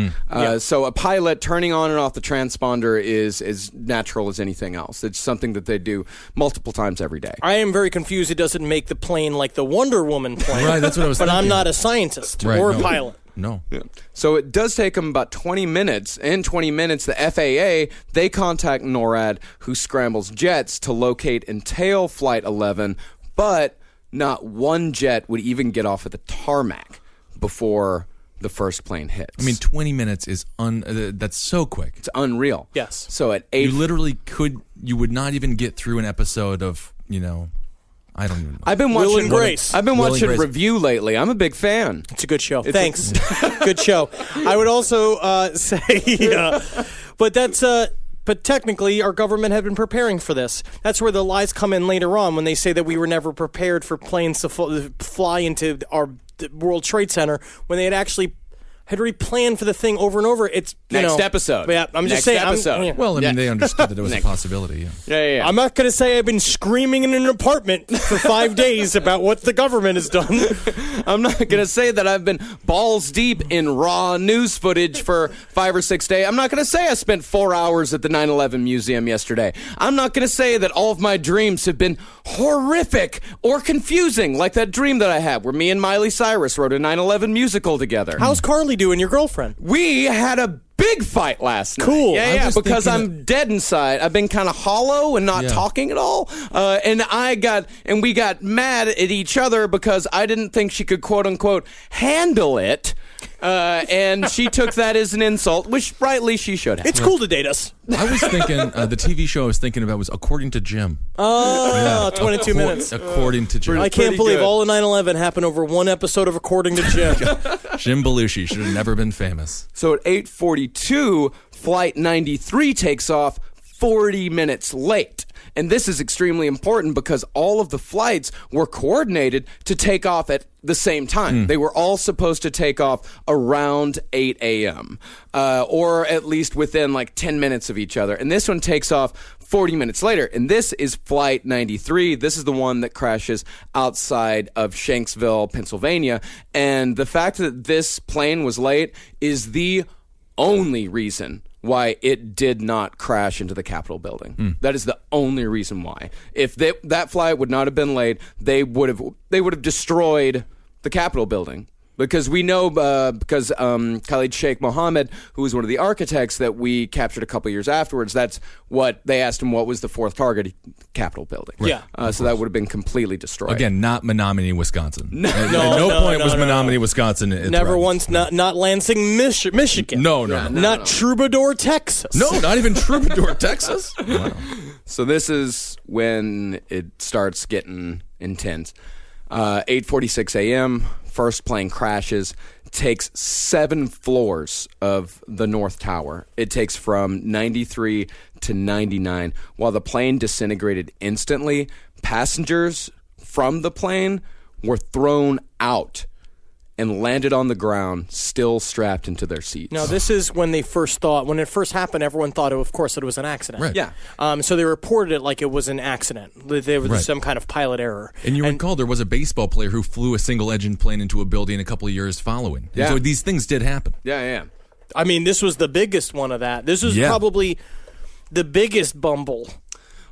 So a pilot turning on and off the transponder is as natural as anything else. It's something that they do multiple times every day. I am very confused. It doesn't make the plane like the Wonder Woman plane. Right, that's what I was thinking. But I'm not a scientist or a pilot. No. Yeah. So it does take them about 20 minutes. In 20 minutes, the FAA, they contact NORAD, who scrambles jets to locate and tail Flight 11, but not one jet would even get off at the tarmac before the first plane hits. I mean, 20 minutes is that's so quick. It's unreal. Yes. So at 8... You would not even get through an episode of, I don't even know. I've been watching Review lately. I'm a big fan. It's a good show. Thanks. Good show. I would also say, but technically our government had been preparing for this. That's where the lies come in later on when they say that we were never prepared for planes to fly into the World Trade Center when they had already planned for the thing over and over. It's Next episode. Yeah, I'm just saying. Episode. Well, I mean, they understood that it was a possibility. Yeah. I'm not going to say I've been screaming in an apartment for 5 days about what the government has done. I'm not going to say that I've been balls deep in raw news footage for 5 or 6 days. I'm not going to say I spent 4 hours at the 9/11 museum yesterday. I'm not going to say that all of my dreams have been horrific or confusing, like that dream that I had where me and Miley Cyrus wrote a 9/11 musical together. How's Carly doing, your girlfriend? We had a big fight last night. Cool. Yeah, because I'm dead inside. I've been kind of hollow and not talking at all. And we got mad at each other because I didn't think she could, quote unquote, handle it. And she took that as an insult, which rightly she should have. It's cool to date us. I was thinking, the TV show I was thinking about was According to Jim. 22 minutes. According to Jim. I can't believe all of 9/11 happened over one episode of According to Jim. Jim Belushi should have never been famous. So at 8:42, Flight 93 takes off 40 minutes late. And this is extremely important because all of the flights were coordinated to take off at the same time. They were all supposed to take off around 8 a.m. Or at least within like 10 minutes of each other. And this one takes off 40 minutes later. And this is Flight 93. This is the one that crashes outside of Shanksville, Pennsylvania. And the fact that this plane was late is the only reason why it did not crash into the Capitol building. That is the only reason why. If that flight would not have been late, they would have destroyed the Capitol building. Because we know, because Khalid Sheikh Mohammed, who was one of the architects that we captured a couple years afterwards, that's what they asked him what was the fourth target, Capitol building. Right. Yeah. So that would have been completely destroyed. Again, not Menominee, Wisconsin. At no point was Menominee, Wisconsin. Never once. Not Lansing, Michigan. No. Not Troubadour, Texas. No, not even Troubadour, Texas. Wow. So this is when it starts getting intense. 8:46 a.m., first plane crashes, takes 7 floors of the North Tower. It takes from 93 to 99. While the plane disintegrated instantly, passengers from the plane were thrown out and landed on the ground, still strapped into their seats. Now, this is when they first thought, when it first happened, everyone thought, of course, that it was an accident. Right. Yeah. So they reported it like it was an accident. There was some kind of pilot error. And you recall there was a baseball player who flew a single-engine plane into a building a couple of years following. And so these things did happen. Yeah. I mean, this was the biggest one of that. This was probably the biggest bumble.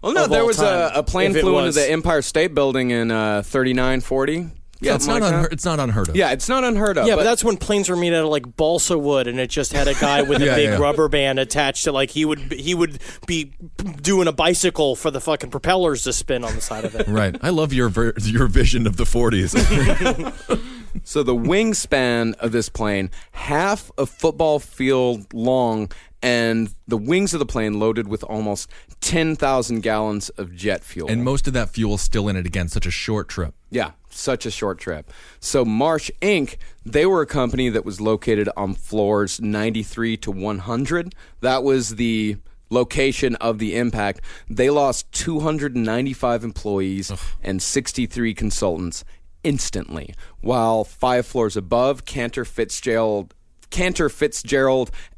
Well, no, there was a plane flew into the Empire State Building in 3940. Yeah, it's not unheard of. Yeah, it's not unheard of. Yeah, but that's when planes were made out of like balsa wood, and it just had a guy with a big rubber band attached to, like, he would be doing a bicycle for the fucking propellers to spin on the side of it. Right. I love your vision of the 40s. So the wingspan of this plane, half a football field long, and the wings of the plane loaded with almost 10,000 gallons of jet fuel. And most of that fuel still in it, again, such a short trip. Yeah, such a short trip. So Marsh, Inc., they were a company that was located on floors 93 to 100. That was the location of the impact. They lost 295 employees and 63 consultants instantly, while 5 floors above, Cantor Fitzgerald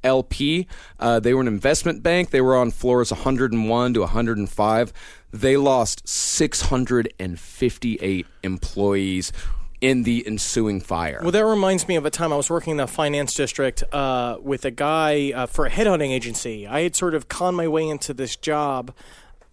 LP, they were an investment bank. They were on floors 101 to 105. They lost 658 employees in the ensuing fire. Well, that reminds me of a time I was working in the finance district with a guy for a headhunting agency. I had sort of conned my way into this job.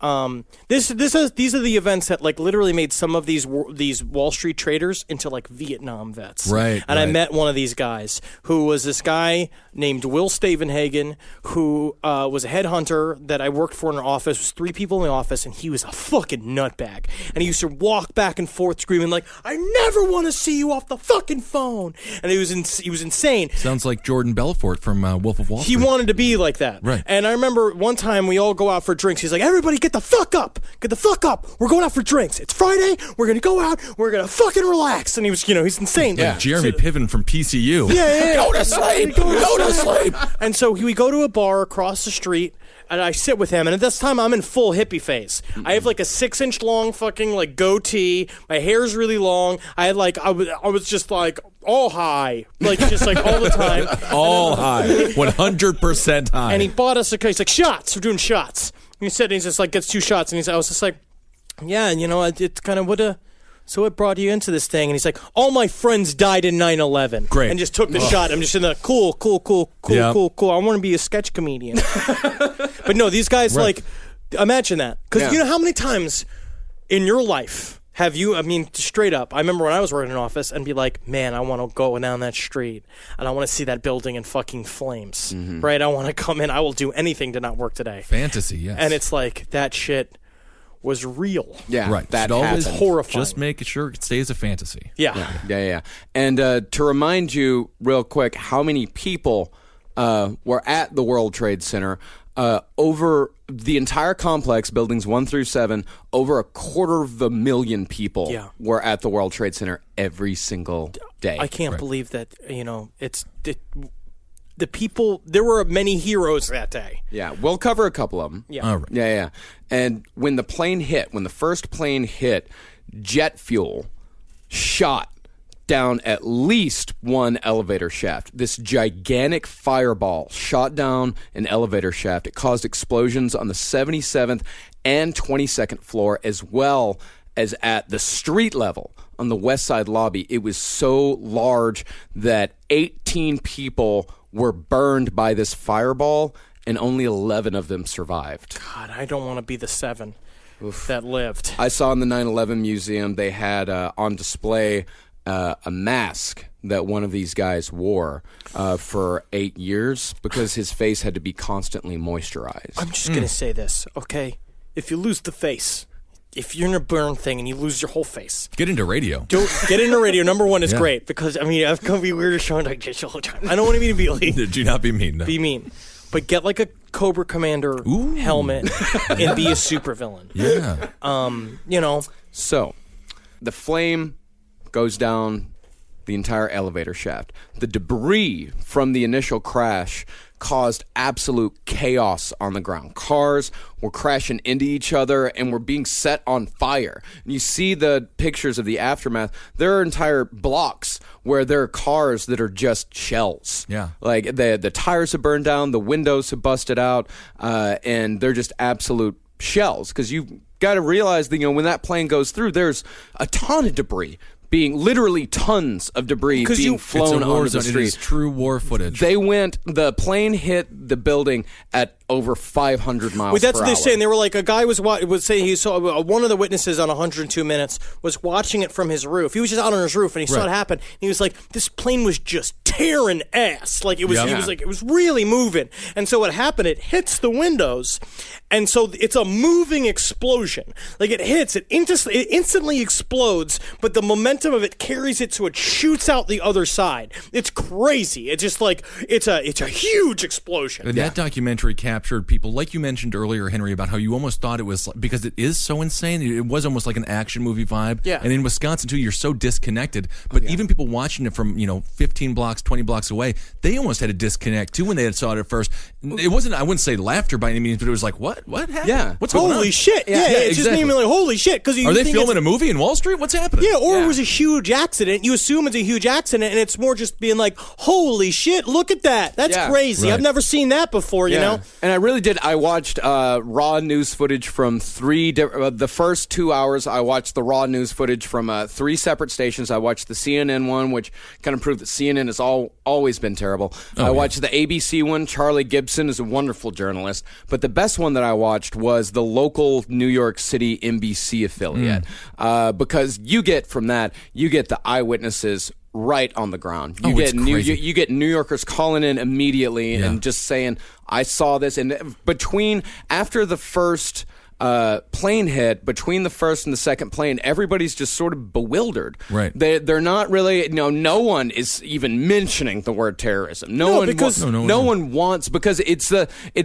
These are the events that like literally made some of these Wall Street traders into like Vietnam vets. Right. And I met one of these guys who was this guy named Will Stavenhagen, who was a headhunter that I worked for in our office. It was 3 people in the office, and he was a fucking nutbag. And he used to walk back and forth screaming like, "I never want to see you off the fucking phone." And he was insane. Sounds like Jordan Belfort from Wolf of Wall Street. He wanted to be like that. Right. And I remember one time we all go out for drinks. He's like, "Everybody get the fuck up. Get the fuck up. We're going out for drinks. It's Friday. We're going to go out. We're going to fucking relax." And he was, he's insane. Like Jeremy Piven from PCU. Yeah. Go to sleep. Go to sleep. And so we go to a bar across the street, And I sit with him, and at this time, I'm in full hippie phase. I have like a 6-inch long fucking like goatee. My hair's really long. I had like I was just like all high, like just like all the time. All high, 100% high. And he bought us he's like, shots. We're doing shots. And he said, and he's just like, gets 2 shots, and I was just like, yeah, and it's kind of so what brought you into this thing? And he's like, all my friends died in 9/11. Great. And just took the shot. I'm just in the cool. I want to be a sketch comedian. But no, these guys, like, imagine that. Because you know how many times in your life have you, I mean, straight up, I remember when I was working in an office and be like, man, I want to go down that street and I want to see that building in fucking flames, right? I want to come in. I will do anything to not work today. Fantasy, yes. And it's like, that shit was real. Yeah, right. That always happened. horrifying. Just make sure it stays a fantasy. Yeah. And to remind you real quick how many people were at the World Trade Center, over the entire complex, buildings 1 through 7, over 250,000 people were at the World Trade Center every single day. I can't believe that, the people, there were many heroes that day. Yeah, we'll cover a couple of them. Yeah. All right. Yeah. And when the first plane hit, jet fuel shot down at least one elevator shaft. This gigantic fireball shot down an elevator shaft. It caused explosions on the 77th and 22nd floor, as well as at the street level on the West Side lobby. It was so large that 18 people were burned by this fireball, and only 11 of them survived. God, I don't want to be the 7 that lived. I saw in the 9/11 museum they had on display a mask that one of these guys wore for 8 years because his face had to be constantly moisturized. I'm just going to say this, okay? If you lose the face, if you're in a burn thing and you lose your whole face, Get into radio. don't get into radio. Number 1 is great because, I mean, I've gonna be weird showing like this all the time. I don't want to be Billy. Do not be mean. No. Be mean. But get like a Cobra Commander helmet and be a supervillain. Yeah. So, the flame goes down the entire elevator shaft. The debris from the initial crash caused absolute chaos on the ground. Cars were crashing into each other and were being set on fire. And you see the pictures of the aftermath. There are entire blocks where there are cars that are just shells. Yeah. Like the tires have burned down, the windows have busted out, and they're just absolute shells. Because you've got to realize that, when that plane goes through, there's a ton of debris. Literally tons of debris being flown onto the street. It is true war footage. The plane hit the building at over 500 miles Wait, that's per what they're hour. saying. They were like, a guy was saying he saw one of the witnesses on 102 Minutes was watching it from his roof. He was just out on his roof and he saw it happen. And he was like, this plane was just tearing ass. Like it was, he was like, it was really moving. And so what happened? It hits the windows, and so it's a moving explosion. Like it hits, it instantly explodes, but the momentum of it carries it so it shoots out the other side. It's crazy. It's just like it's a huge explosion. And that documentary captured people, like you mentioned earlier, Henry, about how you almost thought it was, because it is so insane, it was almost like an action movie vibe. Yeah. And in Wisconsin, too, you're so disconnected. But even people watching it from, 15 blocks, 20 blocks away, they almost had a disconnect, too, when they had saw it at first. It wasn't, I wouldn't say laughter by any means, but it was like, what happened? Yeah. What's going on? Holy shit. Yeah, it just made me like, holy shit. Are they filming a movie in Wall Street? What's happening? Yeah, or it was a huge accident. You assume it's a huge accident, and it's more just being like, holy shit, look at that. That's crazy. Right. I've never seen that before, you know? And I really did. I watched raw news footage from the first 2 hours. I watched the raw news footage from 3 separate stations. I watched the CNN one, which kind of proved that CNN has always been terrible. I watched the ABC one. Charlie Gibson is a wonderful journalist. But the best one that I watched was the local New York City NBC affiliate. Because you get the eyewitnesses right on the ground. You get New Yorkers calling in immediately and just saying, I saw this. And after the first plane hit, between the first and the second plane, everybody's just sort of bewildered. Right. They're not really, no one is even mentioning the word terrorism. No one wants, because it's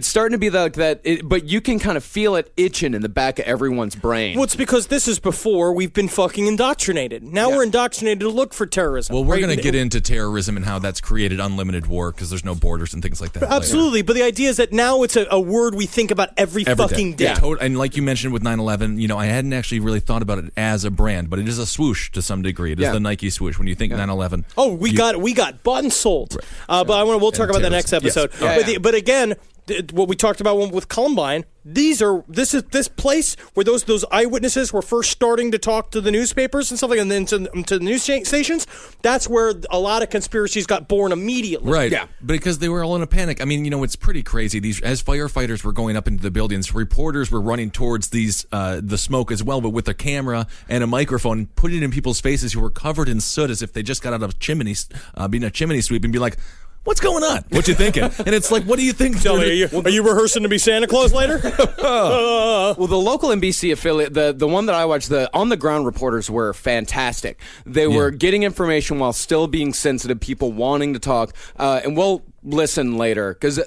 starting to be but you can kind of feel it itching in the back of everyone's brain. Well, it's because this is before we've been fucking indoctrinated. Now we're indoctrinated to look for terrorism. Well, we're going to get into terrorism and how that's created unlimited war because there's no borders and things like that. Absolutely, but the idea is that now it's a word we think about every fucking day. Yeah. And like you mentioned with 9/11, I hadn't actually really thought about it as a brand, but it is a swoosh to some degree. It is the Nike swoosh when you think 9/11. Oh, we got bought and sold. Right. But we'll talk about that next episode. Yes. But again, what we talked about with Columbine, this place where those eyewitnesses were first starting to talk to the newspapers and stuff like that, and then to the news stations. That's where a lot of conspiracies got born immediately. Right. Yeah. Because they were all in a panic. I mean, it's pretty crazy. As firefighters were going up into the buildings, reporters were running towards the smoke as well, but with a camera and a microphone, putting it in people's faces who were covered in soot as if they just got out of being a chimney sweep, and be like, what's going on? What you thinking? And it's like, what do you think? Tell me, are you rehearsing to be Santa Claus later? Well, the local NBC affiliate, the one that I watched, the on-the-ground reporters were fantastic. They were getting information while still being sensitive, people wanting to talk. And we'll listen later, because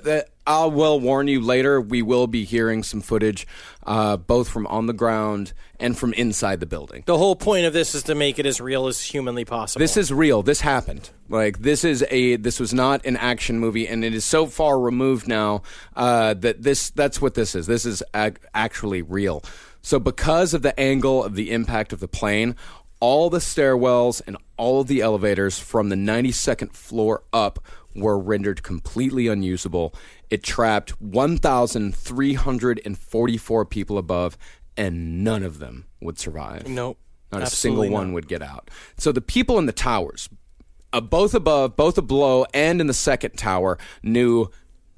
I will warn you later, we will be hearing some footage, both from on the ground and from inside the building. The whole point of this is to make it as real as humanly possible. This is real. This happened. This was not an action movie, and it is so far removed now that's what this is. This is actually real. So because of the angle of the impact of the plane, all the stairwells and all of the elevators from the 92nd floor up were rendered completely unusable. It trapped 1,344 people above, and none of them would survive. Nope. Not a single one would get out. So the people in the towers, both above, both below, and in the second tower, knew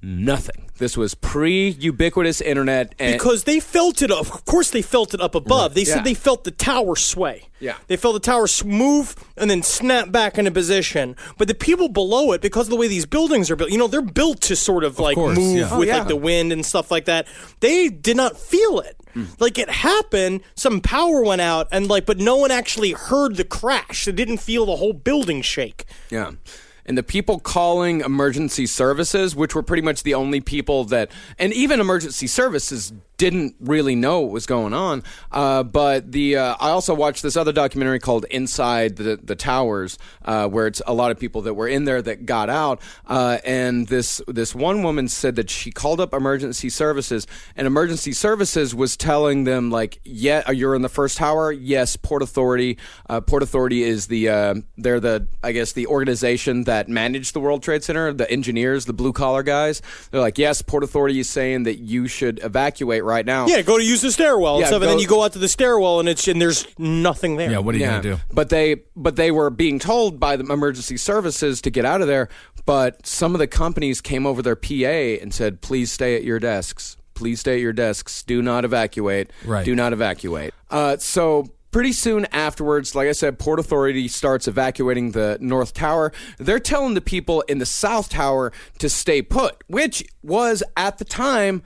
nothing. This was pre-ubiquitous internet. Because they felt it up. Of course they felt it up above. Right. They said they felt the tower sway. Yeah. They felt the tower move and then snap back into position. But the people below it, because of the way these buildings are built, they're built to sort of move with the wind and stuff like that. They did not feel it. Like, it happened, some power went out, and but no one actually heard the crash. They didn't feel the whole building shake. Yeah. And the people calling emergency services, which were pretty much the only people and even emergency services didn't really know what was going on. But I also watched this other documentary called Inside the Towers, where it's a lot of people that were in there that got out. And this one woman said that she called up emergency services, and emergency services was telling them, you're in the first tower? Yes, Port Authority. Port Authority is they're the organization that managed the World Trade Center, the engineers, the blue collar guys. They're like, yes, Port Authority is saying that you should evacuate right now. Yeah, go to use the stairwell and stuff, and then you go out to the stairwell and there's nothing there. Yeah, what are you going to do? But they were being told by the emergency services to get out of there, but some of the companies came over their PA and said, please stay at your desks. Please stay at your desks. Do not evacuate. Right. Do not evacuate. So pretty soon afterwards, like I said, Port Authority starts evacuating the North Tower. They're telling the people in the South Tower to stay put, which was, at the time,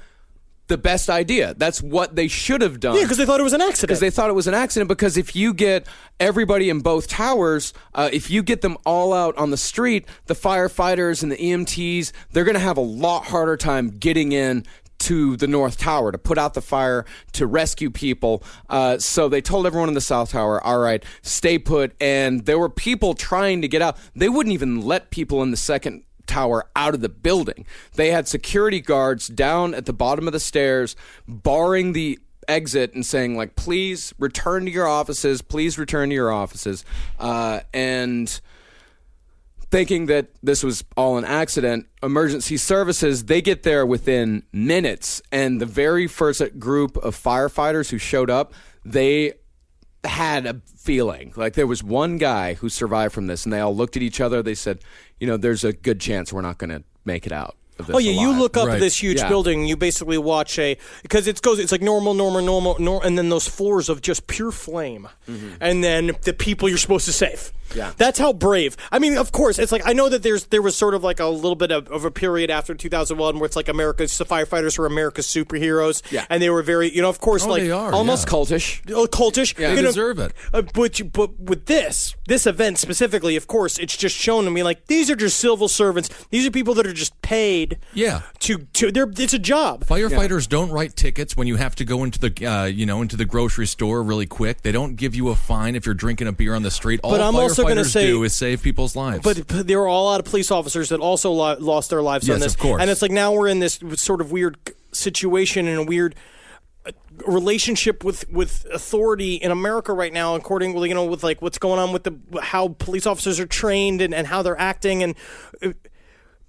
the best idea. That's what they should have done. Yeah, because they thought it was an accident. Because if you get everybody in both towers, if you get them all out on the street, the firefighters and the EMTs, they're going to have a lot harder time getting in to the North Tower to put out the fire, to rescue people. So they told everyone in the South Tower, all right, stay put. And there were people trying to get out. They wouldn't even let people in the second tower out of the building. They had security guards down at the bottom of the stairs, barring the exit and saying, please return to your offices. Please return to your offices. And thinking that this was all an accident, emergency services, they get there within minutes. And the very first group of firefighters who showed up, they had a feeling. There was one guy who survived from this, and they all looked at each other. They said, there's a good chance we're not going to make it out. of this. Oh yeah, you alive. look up Right. this huge Yeah. building. You basically watch because it's like normal, and then those floors of just pure flame, and then the people you're supposed to save. Yeah. That's how brave. I mean, of course, it's like I know that there was sort of like a little bit of a period after 2001 where it's like the firefighters were America's superheroes, Yeah. and they were very, of course, like they are, Almost yeah. cultish. cultish. Yeah. They You know, deserve it. But with this event specifically, of course, it's just shown to me like these are just civil servants. These are people that are just paid. Yeah. It's a job. Firefighters don't write tickets when you have to go into the into the grocery store really quick. They don't give you a fine if you're drinking a beer on the street. All But I'm also gonna firefighters say- do is save people's lives. But there are a lot of police officers that also lost their lives on Yes, this. of course. And it's like now we're in this sort of weird situation and a weird relationship with authority in America right now, according with like what's going on with how police officers are trained and how they're acting. And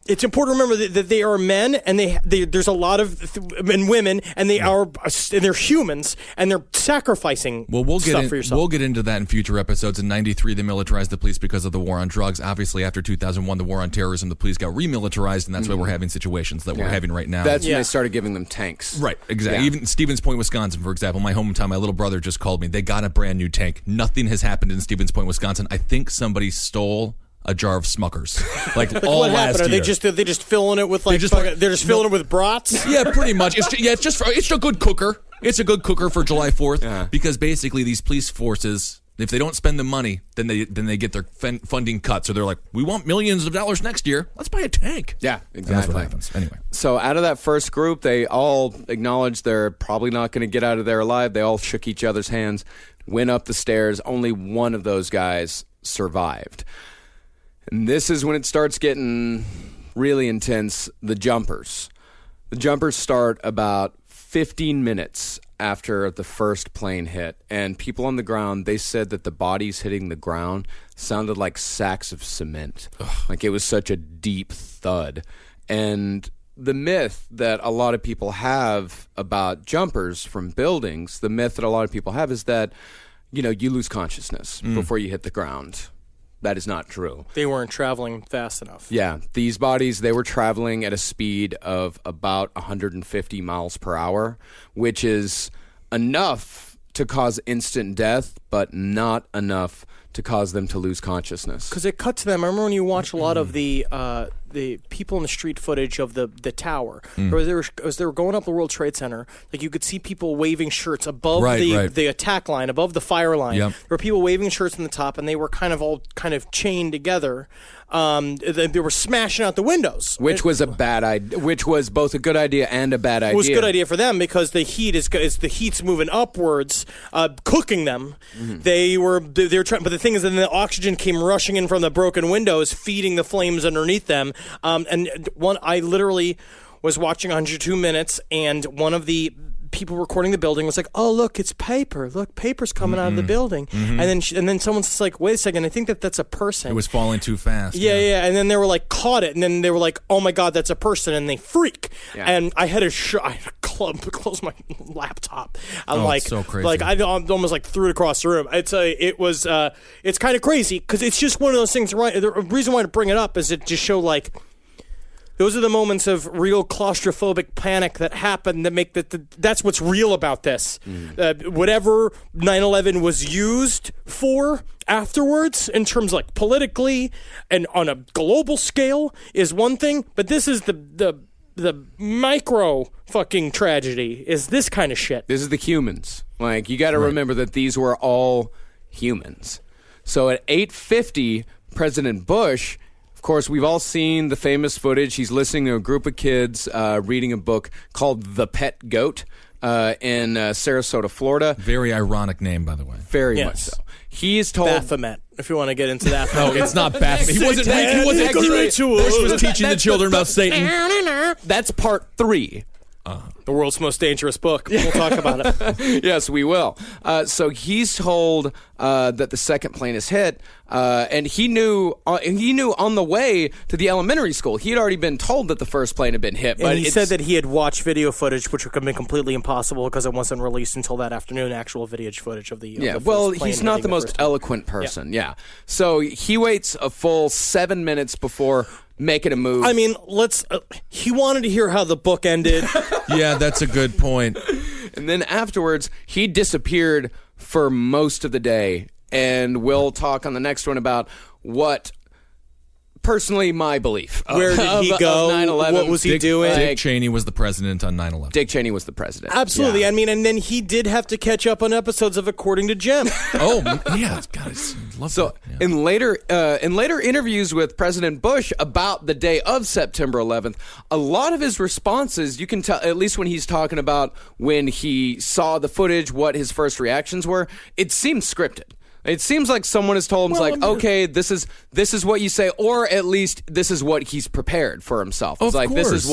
it's important to remember that they are men, and there's a lot of and women, and they're humans, and they're sacrificing we'll stuff for yourself. We'll get into that in future episodes. In '93, they militarized the police because of the war on drugs. Obviously, after 2001, the war on terrorism, the police got remilitarized, and that's why we're having situations that we're having right now. That's when they started giving them tanks. Right, exactly. Yeah. Even Stevens Point, Wisconsin, for example, my hometown, my little brother just called me. They got a brand new tank. Nothing has happened in Stevens Point, Wisconsin. I think somebody stole a jar of Smuckers, like all what last happened? Are year. they just filling it with like they're just filling it with brats? Yeah, pretty much. It's a good cooker. It's a good cooker for July 4th because basically these police forces, if they don't spend the money, then they get their funding cut. So they're like, we want millions of dollars next year. Let's buy a tank. Yeah, And exactly. that's what happens. Anyway. So out of that first group, they all acknowledged they're probably not going to get out of there alive. They all shook each other's hands, went up the stairs. Only one of those guys survived. And this is when it starts getting really intense, the jumpers. The jumpers start about 15 minutes after the first plane hit. And people on the ground, they said that the bodies hitting the ground sounded like sacks of cement. Like it was such a deep thud. And the myth that a lot of people have about jumpers from buildings, the myth that a lot of people have is that, you lose consciousness before you hit the ground. That is not true. They weren't traveling fast enough. Yeah, these bodies, they were traveling at a speed of about 150 miles per hour, which is enough to cause instant death, but not enough to cause them to lose consciousness. Because it cut to them. I remember when you watch a lot of the people in the street footage of the tower, as they were going up the World Trade Center, like you could see people waving shirts above the attack line, above the fire line. Yep. There were people waving shirts on the top, and they were all chained together. They were smashing out the windows, Which was a bad idea. Which was both a good idea and a bad idea. It was a good idea for them because the heat's moving upwards, cooking them. They were trying, but the thing is, then the oxygen came rushing in from the broken windows, feeding the flames underneath them. I literally was watching 102 Minutes, and one of the people recording the building was like, "Oh, look, it's paper. Look, paper's coming out of the building." And then someone's just like, "Wait a second, I think that's a person." It was falling too fast. Yeah. And then they were like, caught it, and then they were like, "Oh my God, that's a person!" And they freak. Yeah. And I had to close my laptop. I'm it's so crazy. Like I almost like threw it across the room. It's kind of crazy because it's just one of those things. Right, the reason why to bring it up is it just show like. Those are the moments of real claustrophobic panic that happen that make that's what's real about this. Whatever 9/11 was used for afterwards, in terms like politically and on a global scale, is one thing. But this is the micro fucking tragedy. Is this kind of shit? This is the humans. Like, you got to remember that these were all humans. So at 8:50, President Bush. Of course, we've all seen the famous footage. He's listening to a group of kids reading a book called The Pet Goat in Sarasota, Florida. Very ironic name, by the way. Very Yes. much so. He's told... Baphomet, if you want to get into that. No, it's not Baphomet. He wasn't Bush was teaching the children about Satan. That's part 3. The world's most dangerous book. We'll talk about it. Yes, we will. So he's told that the second plane is hit, and he knew on the way to the elementary school. He had already been told that the first plane had been hit. But And he said that he had watched video footage, which would have been completely impossible because it wasn't released until that afternoon. Actual video footage of the yeah. first Well, plane he's not hitting the most first time. eloquent person. Yeah. So he waits a full 7 minutes before making a move. I mean, he wanted to hear how the book ended. Yeah, that's a good point. And then afterwards, he disappeared for most of the day. And we'll talk on the next one about what, personally, my belief. Where did he go? 9/11. What was he doing? Dick Cheney was the president on 9/11. Dick Cheney was the president. Absolutely. Yeah. I mean, and then he did have to catch up on episodes of According to Jim. Oh, yeah. God, I love So that. Yeah. in later interviews with President Bush about the day of September 11th, a lot of his responses, you can tell, at least when he's talking about when he saw the footage, what his first reactions were, it seems scripted. It seems like someone has told him, okay, this is what you say, or at least this is what he's prepared for himself. It's like, this is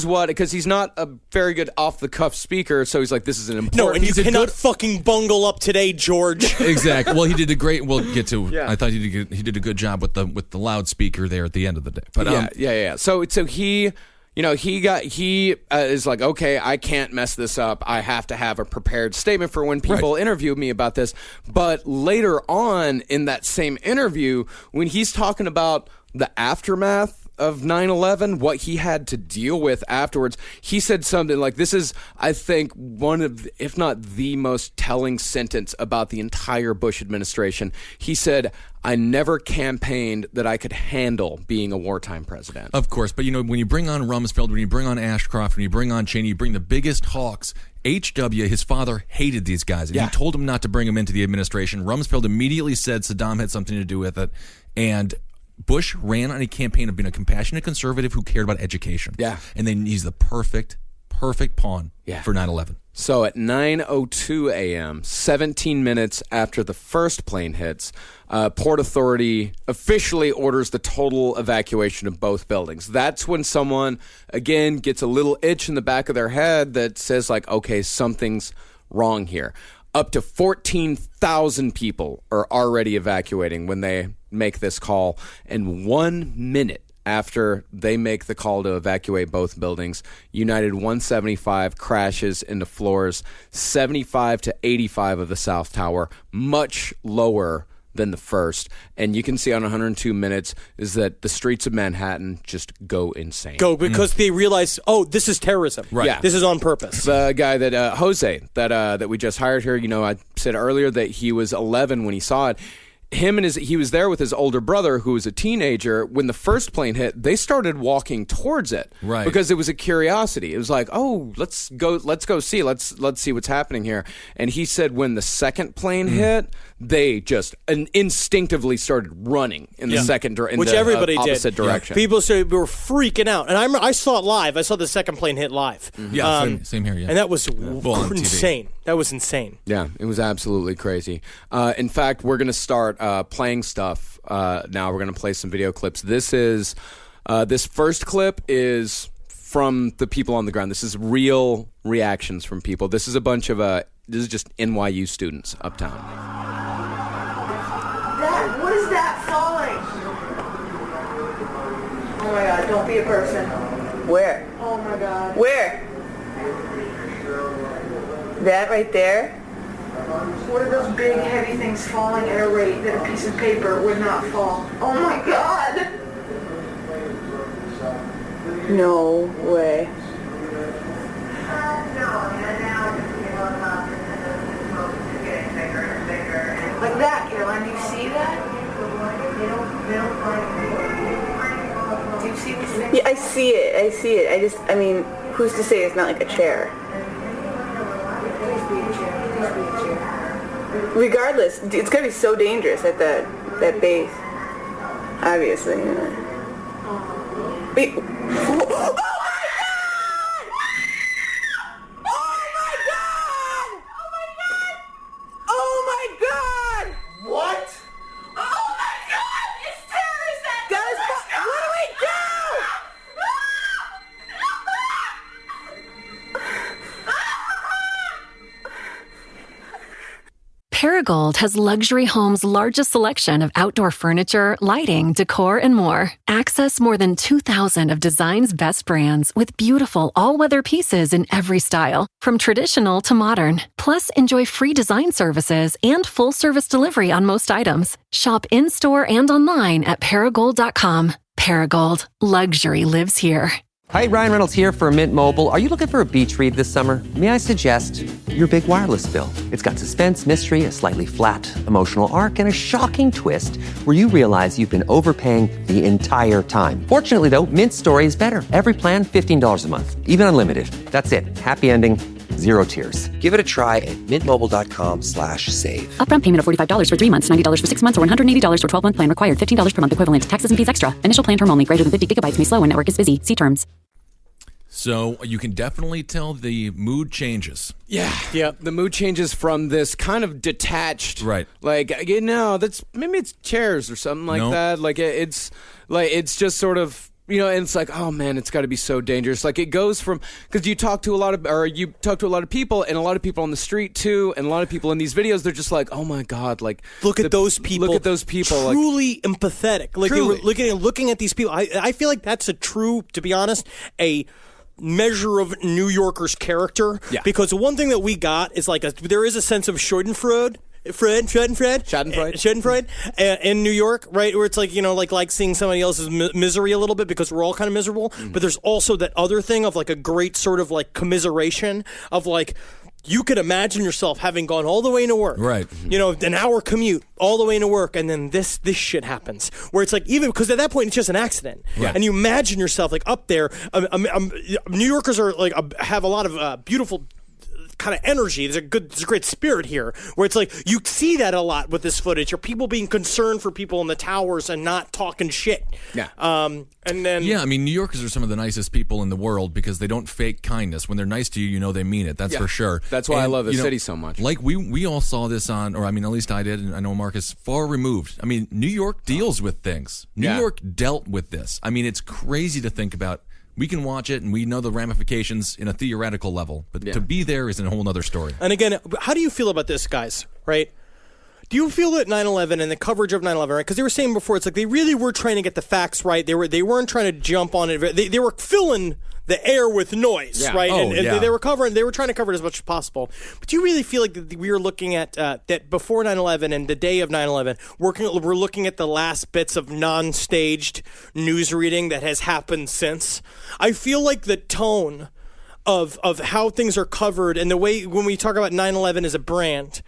what, because he's not a very good off-the-cuff speaker, so he's like, this is an important... No, and you cannot fucking bungle up today, George. Exactly. Well, he did a great... We'll get to... Yeah. I thought he did a good job with the loudspeaker there at the end of the day. But yeah. So he... he is like, okay, I can't mess this up. I have to have a prepared statement for when people interview me about this. But later on in that same interview, when he's talking about the aftermath of 9/11, what he had to deal with afterwards, he said something like, this is, I think, one of, if not the most telling sentence about the entire Bush administration. He said, I never campaigned that I could handle being a wartime president. Of course, but when you bring on Rumsfeld, when you bring on Ashcroft, when you bring on Cheney, you bring the biggest hawks. H.W., his father, hated these guys, and he told him not to bring them into the administration. Rumsfeld immediately said Saddam had something to do with it, and Bush ran on a campaign of being a compassionate conservative who cared about education. Yeah. And then he's the perfect pawn for 9/11. So at 9:02 a.m., 17 minutes after the first plane hits, Port Authority officially orders the total evacuation of both buildings. That's when someone, again, gets a little itch in the back of their head that says, like, okay, something's wrong here. Up to 14,000 people are already evacuating when they make this call. And 1 minute after they make the call to evacuate both buildings, United 175 crashes into floors 75 to 85 of the South Tower, much lower than the first. And you can see on 102 minutes is that the streets of Manhattan just go insane. Because they realize, this is terrorism. Right. Yeah. This is on purpose. The guy that, Jose, that we just hired here, I said earlier that he was 11 when he saw it. He was there with his older brother, who was a teenager. When the first plane hit, they started walking towards it, right? Because it was a curiosity. It was like, let's go see, let's see what's happening here. And he said when the second plane hit, they just instinctively started running in the second direction, which everybody opposite did. direction. People were freaking out, and I saw it live. I saw the second plane hit live. Yeah, same here. Yeah, and that was insane. That was insane. Yeah, it was absolutely crazy. In fact, we're going to start playing stuff now. We're going to play some video clips. This first clip is from the people on the ground. This is real reactions from people. This is a bunch of this is just NYU students uptown. What is that falling? Oh my God, don't be a person. Where? Oh my God. Where? That right there? What are those big heavy things falling at a rate that a piece of paper would not fall? Oh my God! No way. Like that, Caroline, do you see that? Do you see this thing? Yeah, I see it. I mean, who's to say it's not like a chair? Please be a chair. Please be a chair. Regardless, it's gonna be so dangerous at that base. Obviously. Wait. Oh! Paragold has Luxury Homes' largest selection of outdoor furniture, lighting, decor, and more. Access more than 2,000 of design's best brands with beautiful all-weather pieces in every style, from traditional to modern. Plus, enjoy free design services and full-service delivery on most items. Shop in-store and online at Paragold.com. Paragold, luxury lives here. Hi, Ryan Reynolds here for Mint Mobile. Are you looking for a beach read this summer? May I suggest your big wireless bill? It's got suspense, mystery, a slightly flat emotional arc, and a shocking twist where you realize you've been overpaying the entire time. Fortunately, though, Mint's story is better. Every plan, $15 a month. Even unlimited. That's it. Happy ending. Zero tears. Give it a try at mintmobile.com/save. Upfront payment of $45 for 3 months, $90 for 6 months, or $180 for 12-month plan required. $15 per month equivalent. Taxes and fees extra. Initial plan term only. Greater than 50 gigabytes may slow when network is busy. See terms. So you can definitely tell the mood changes. Yeah. The mood changes from this kind of detached, right? Like, that's maybe it's chairs or something like that. Like it's just sort of. And it's like, oh man, it's got to be so dangerous. Like it goes from, because you talk to a lot of people, and a lot of people on the street too, and a lot of people in these videos, they're just like, oh my god, like look at those people. Look at those people, truly empathetic. Like truly. They were looking at these people. I feel like that's to be honest, a measure of New Yorkers' character. Yeah. Because the one thing that we got is there is a sense of Schadenfreude in New York, right? Where it's like seeing somebody else's misery a little bit because we're all kind of miserable. But there's also that other thing of like a great sort of like commiseration of like, you could imagine yourself having gone all the way into work, right? An hour commute all the way into work, and then this shit happens. Where it's like, even because at that point it's just an accident, and you imagine yourself like up there. New Yorkers are like have a lot of beautiful kind of energy. There's a great spirit here where it's like you see that a lot with this footage, or people being concerned for people in the towers and not talking shit. And then New Yorkers are some of the nicest people in the world because they don't fake kindness. When they're nice to you, they mean it. That's for sure. That's why I love the city so much. Like we all saw this on, or at least I did, and I know Marcus, far removed. New York deals with things. New York dealt with this. It's crazy to think about. We can watch it, and we know the ramifications in a theoretical level. But to be there is a whole other story. And again, how do you feel about this, guys, right? Do you feel that 9/11 and the coverage of 9/11, right? Because they were saying before, it's like they really were trying to get the facts right. They weren't trying to jump on it. They were filling the air with noise, right? They were trying to cover it as much as possible. But do you really feel like we were looking at that before 9/11 and the day of 9/11, we're looking at the last bits of non-staged news reading that has happened since? I feel like the tone of how things are covered and the way when we talk about 9/11 as a brand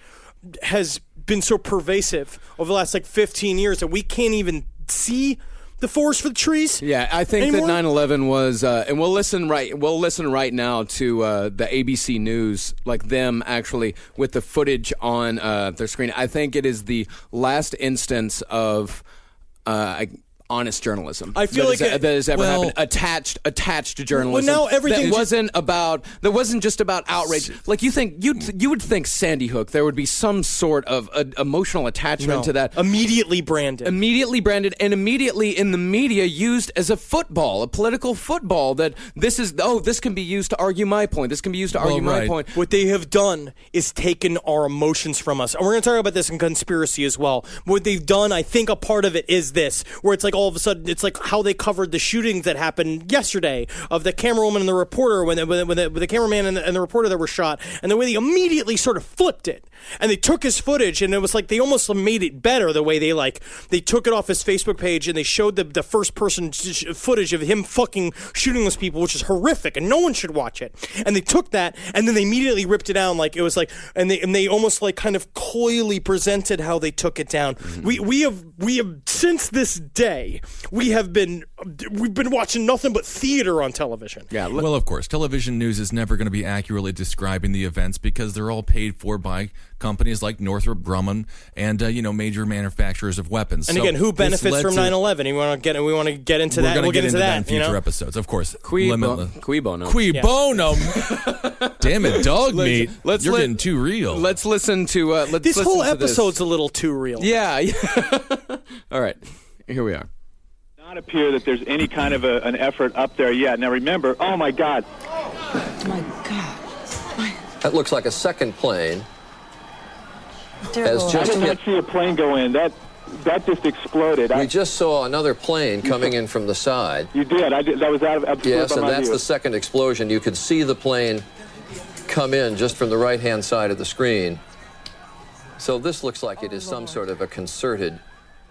has been so pervasive over the last 15 years that we can't even see the forest for the trees. Yeah, I think anymore? that 9/11 was, and we'll listen right now to the ABC News, like them actually with the footage on their screen. I think it is the last instance of honest journalism. I feel that has ever happened. Attached to journalism. Well, now everything that wasn't just about outrage. Like you would think Sandy Hook, there would be some sort of emotional attachment to that. Immediately branded, and immediately in the media used as a political football. That this can be used to argue my point. This can be used to argue my point. What they have done is taken our emotions from us, and we're going to talk about this in conspiracy as well. What they've done, I think, a part of it is this, where it's like all of a sudden, it's like how they covered the shootings that happened yesterday of the camerawoman and the reporter when the cameraman and the reporter that were shot, and the way they immediately sort of flipped it. And they took his footage, and it was like they almost made it better the way they took it off his Facebook page, and they showed the first person footage of him fucking shooting those people, which is horrific, and no one should watch it. And they took that, and then they immediately ripped it down, like it was like, and they almost like kind of coyly presented how they took it down. Mm-hmm. We have since this day we've been watching nothing but theater on television. Yeah. Well, of course, television news is never going to be accurately describing the events because they're all paid for by companies like Northrop Grumman and major manufacturers of weapons. And again, who benefits from 9/11? We want to get into that. We'll get into that in future episodes, of course. Cui bono. Cui bono. Damn it, dog meat. You're getting too real. Let's listen to this whole episode's a little too real. Yeah. All right, here we are. Not appear that there's any kind of an effort up there yet. Now remember, oh my God. Oh my God. That looks like a second plane. I did not see a plane go in. That just exploded. We just saw another plane coming in from the side. You did. That was out of Yes, and that's the second explosion. You could see the plane come in just from the right-hand side of the screen. So this looks like it is some sort of a concerted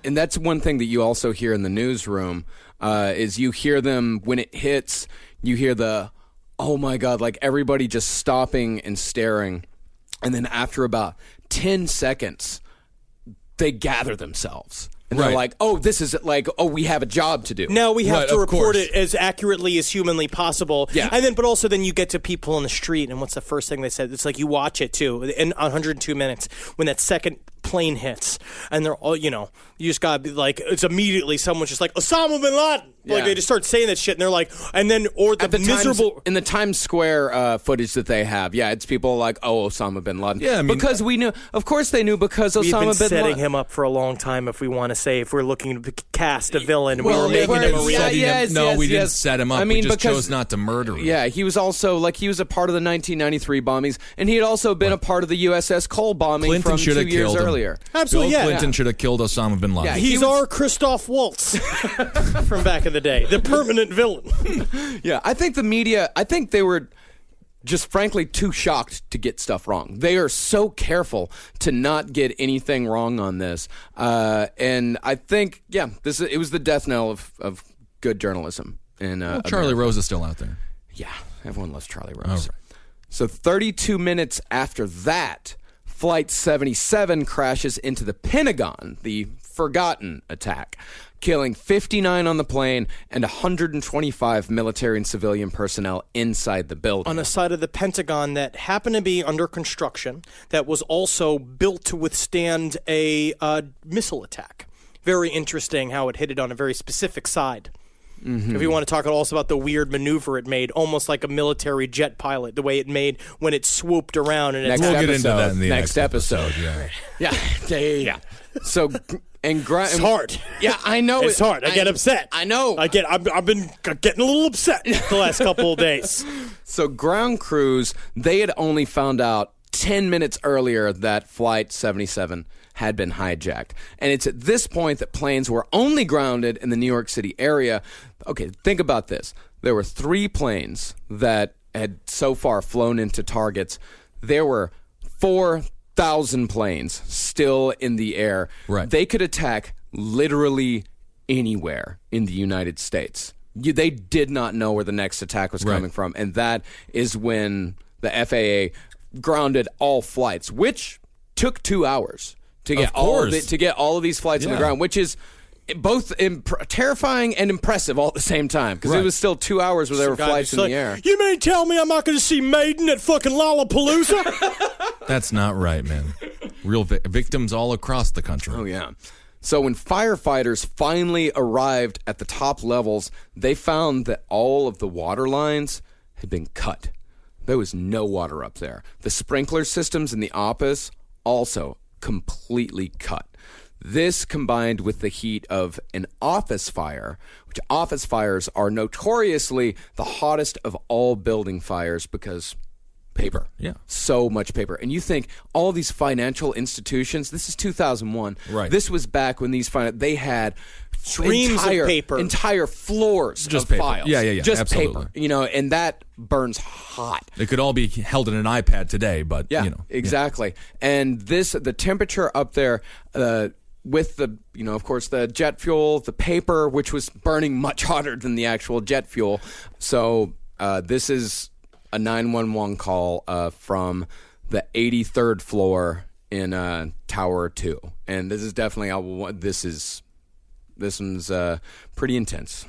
And that's one thing that you also hear in the newsroom is you hear them when it hits. You hear the, oh my God, like everybody just stopping and staring. And then after about 10 seconds, they gather themselves. And they're like, oh, this is like, oh, we have a job to do. Now we have to report it as accurately as humanly possible. Yeah. And then, but also then you get to people on the street, and what's the first thing they said? It's like you watch it too, in 102 minutes, when that second plane hits, and they're all, you just gotta be like, it's immediately someone's just like, Osama bin Laden. Like they just start saying that shit, and they're like, and then, or the miserable. In the Times Square footage that they have, it's people like, oh, Osama bin Laden. Yeah, I mean, because we knew, of course they knew, because We've Osama been bin setting Laden. him up for a long time, if we want to say, if we're looking to cast a villain, we were making him a real. We didn't set him up. I mean, we just because, chose not to murder him. Yeah, he was also, he was a part of the 1993 bombings, and he had also been a part of the USS Cole bombing Clinton from 2 years earlier. Absolutely, Bill Clinton should have killed Osama bin Laden. Yeah, He's our Christoph Waltz from back in the day, the permanent villain. Yeah, I think the media, they were just frankly too shocked to get stuff wrong. They are so careful to not get anything wrong on this. And I think, it was the death knell of good journalism. Charlie Rose is still out there. Yeah, everyone loves Charlie Rose. All right. So 32 minutes after that, Flight 77 crashes into the Pentagon, the forgotten attack, killing 59 on the plane and 125 military and civilian personnel inside the building. On a side of the Pentagon that happened to be under construction, that was also built to withstand a missile attack. Very interesting how it hit it on a very specific side. Mm-hmm. If you want to talk also about the weird maneuver it made, almost like a military jet pilot, the way it made when it swooped around. And we'll get into that in the next episode. Yeah. So, it's hard. Yeah, I know it's hard. I get upset. I know. I've been getting a little upset the last couple of days. So ground crews, they had only found out 10 minutes earlier that Flight 77 had been hijacked. And it's at this point that planes were only grounded in the New York City area. Okay, think about this. There were 3 planes that had so far flown into targets. There were 4,000 planes still in the air. Right. They could attack literally anywhere in the United States. They did not know where the next attack was coming from. And that is when the FAA grounded all flights, which took 2 hours to get all of these flights on the ground, which is both terrifying and impressive all at the same time, because it was still 2 hours where there were flights in the air. You mean tell me I'm not going to see Maiden at fucking Lollapalooza? That's not right, man. Real victims all across the country. Oh, yeah. So when firefighters finally arrived at the top levels, they found that all of the water lines had been cut. There was no water up there. The sprinkler systems in the office also completely cut. This combined with the heat of an office fire, which office fires are notoriously the hottest of all building fires because paper. Yeah. So much paper. And you think all these financial institutions, this is 2001. Right. This was back when they had streams of paper. Entire floors just of paper. files. Yeah. Just absolutely. paper. And that burns hot. It could all be held in an iPad today, but, exactly. Yeah. And the temperature up there, with the, of course, the jet fuel, the paper, which was burning much hotter than the actual jet fuel. So this is a 911 call from the 83rd floor in Tower 2. And this is definitely, this one's pretty intense.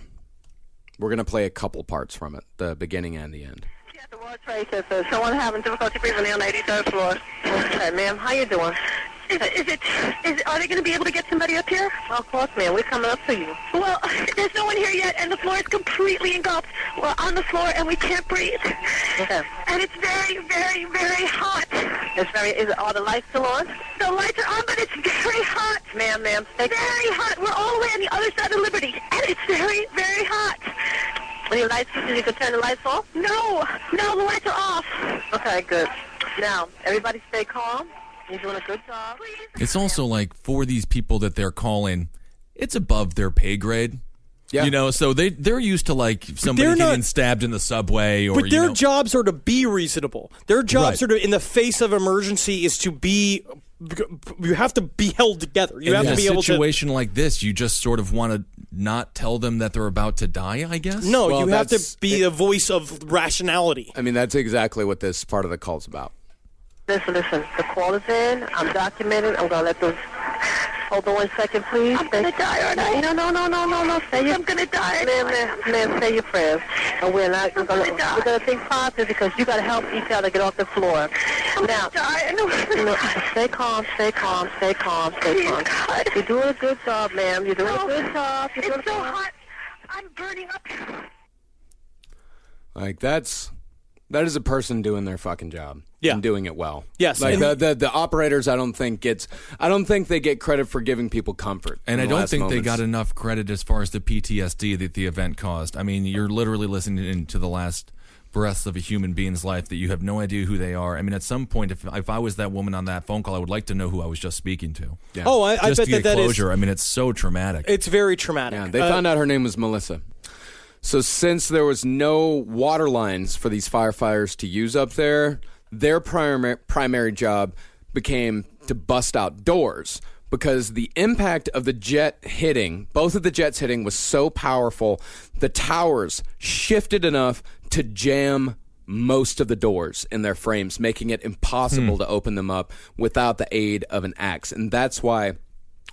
We're going to play a couple parts from it, the beginning and the end. Yeah, the World Trade Center. Someone having difficulty breathing on the 83rd floor. Okay, ma'am, how you doing? Are they going to be able to get somebody up here? Well, of course, ma'am. We're coming up to you. Well, there's no one here yet, and the floor is completely engulfed. We're on the floor, and we can't breathe. Okay. And it's very, very, very hot. Are the lights still on? The lights are on, but it's very hot. Ma'am. Very hot. We're all the way on the other side of Liberty, and it's very, very hot. Any lights? You can turn the lights off? No, the lights are off. Okay, good. Now, everybody stay calm. You're doing a good job. It's also like for these people that they're calling, it's above their pay grade. Yeah. So they're used to like somebody getting stabbed in the subway. Or, but their jobs are to be reasonable. Their jobs are to, in the face of emergency, is to be be held together. You have to be able to. In a situation like this, you just sort of want to not tell them that they're about to die, I guess? No, you have to be a voice of rationality. I mean, that's exactly what this part of the call's about. Listen. The call is in. I'm documenting. I'm going to let those... Hold on 1 second, please. I'm going to die, aren't I? No. I'm going to die. Ma'am, say your prayers. And we're going to think positive because you got to help each other get off the floor. Now, stay calm. You're doing a good job, ma'am. You're doing a good job. It's so hot. I'm burning up. Like, that is a person doing their fucking job. Yeah. And doing it well. Yes. Like the operators, I don't think they get credit for giving people comfort. And I don't think they got enough credit as far as the PTSD that the event caused. I mean, you're literally listening to the last breaths of a human being's life that you have no idea who they are. I mean, at some point, if I was that woman on that phone call, I would like to know who I was just speaking to. Yeah. Oh, I just bet to get that closure. is. I mean, it's so traumatic. It's very traumatic. Yeah, they found out her name was Melissa. So since there was no water lines for these firefighters to use up there, their primary job became to bust out doors because the impact of the jet hitting, both of the jets hitting, was so powerful, the towers shifted enough to jam most of the doors in their frames, making it impossible to open them up without the aid of an axe. And that's why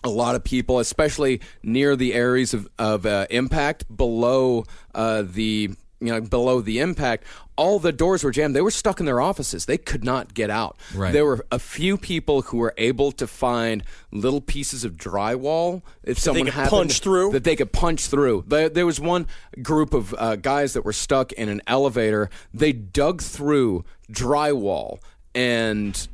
a lot of people, especially near the areas of impact, below the impact, all the doors were jammed. They were stuck in their offices. They could not get out. Right. There were a few people who were able to find little pieces of drywall if someone they could punch through. That they could punch through. There was one group of guys that were stuck in an elevator. They dug through drywall and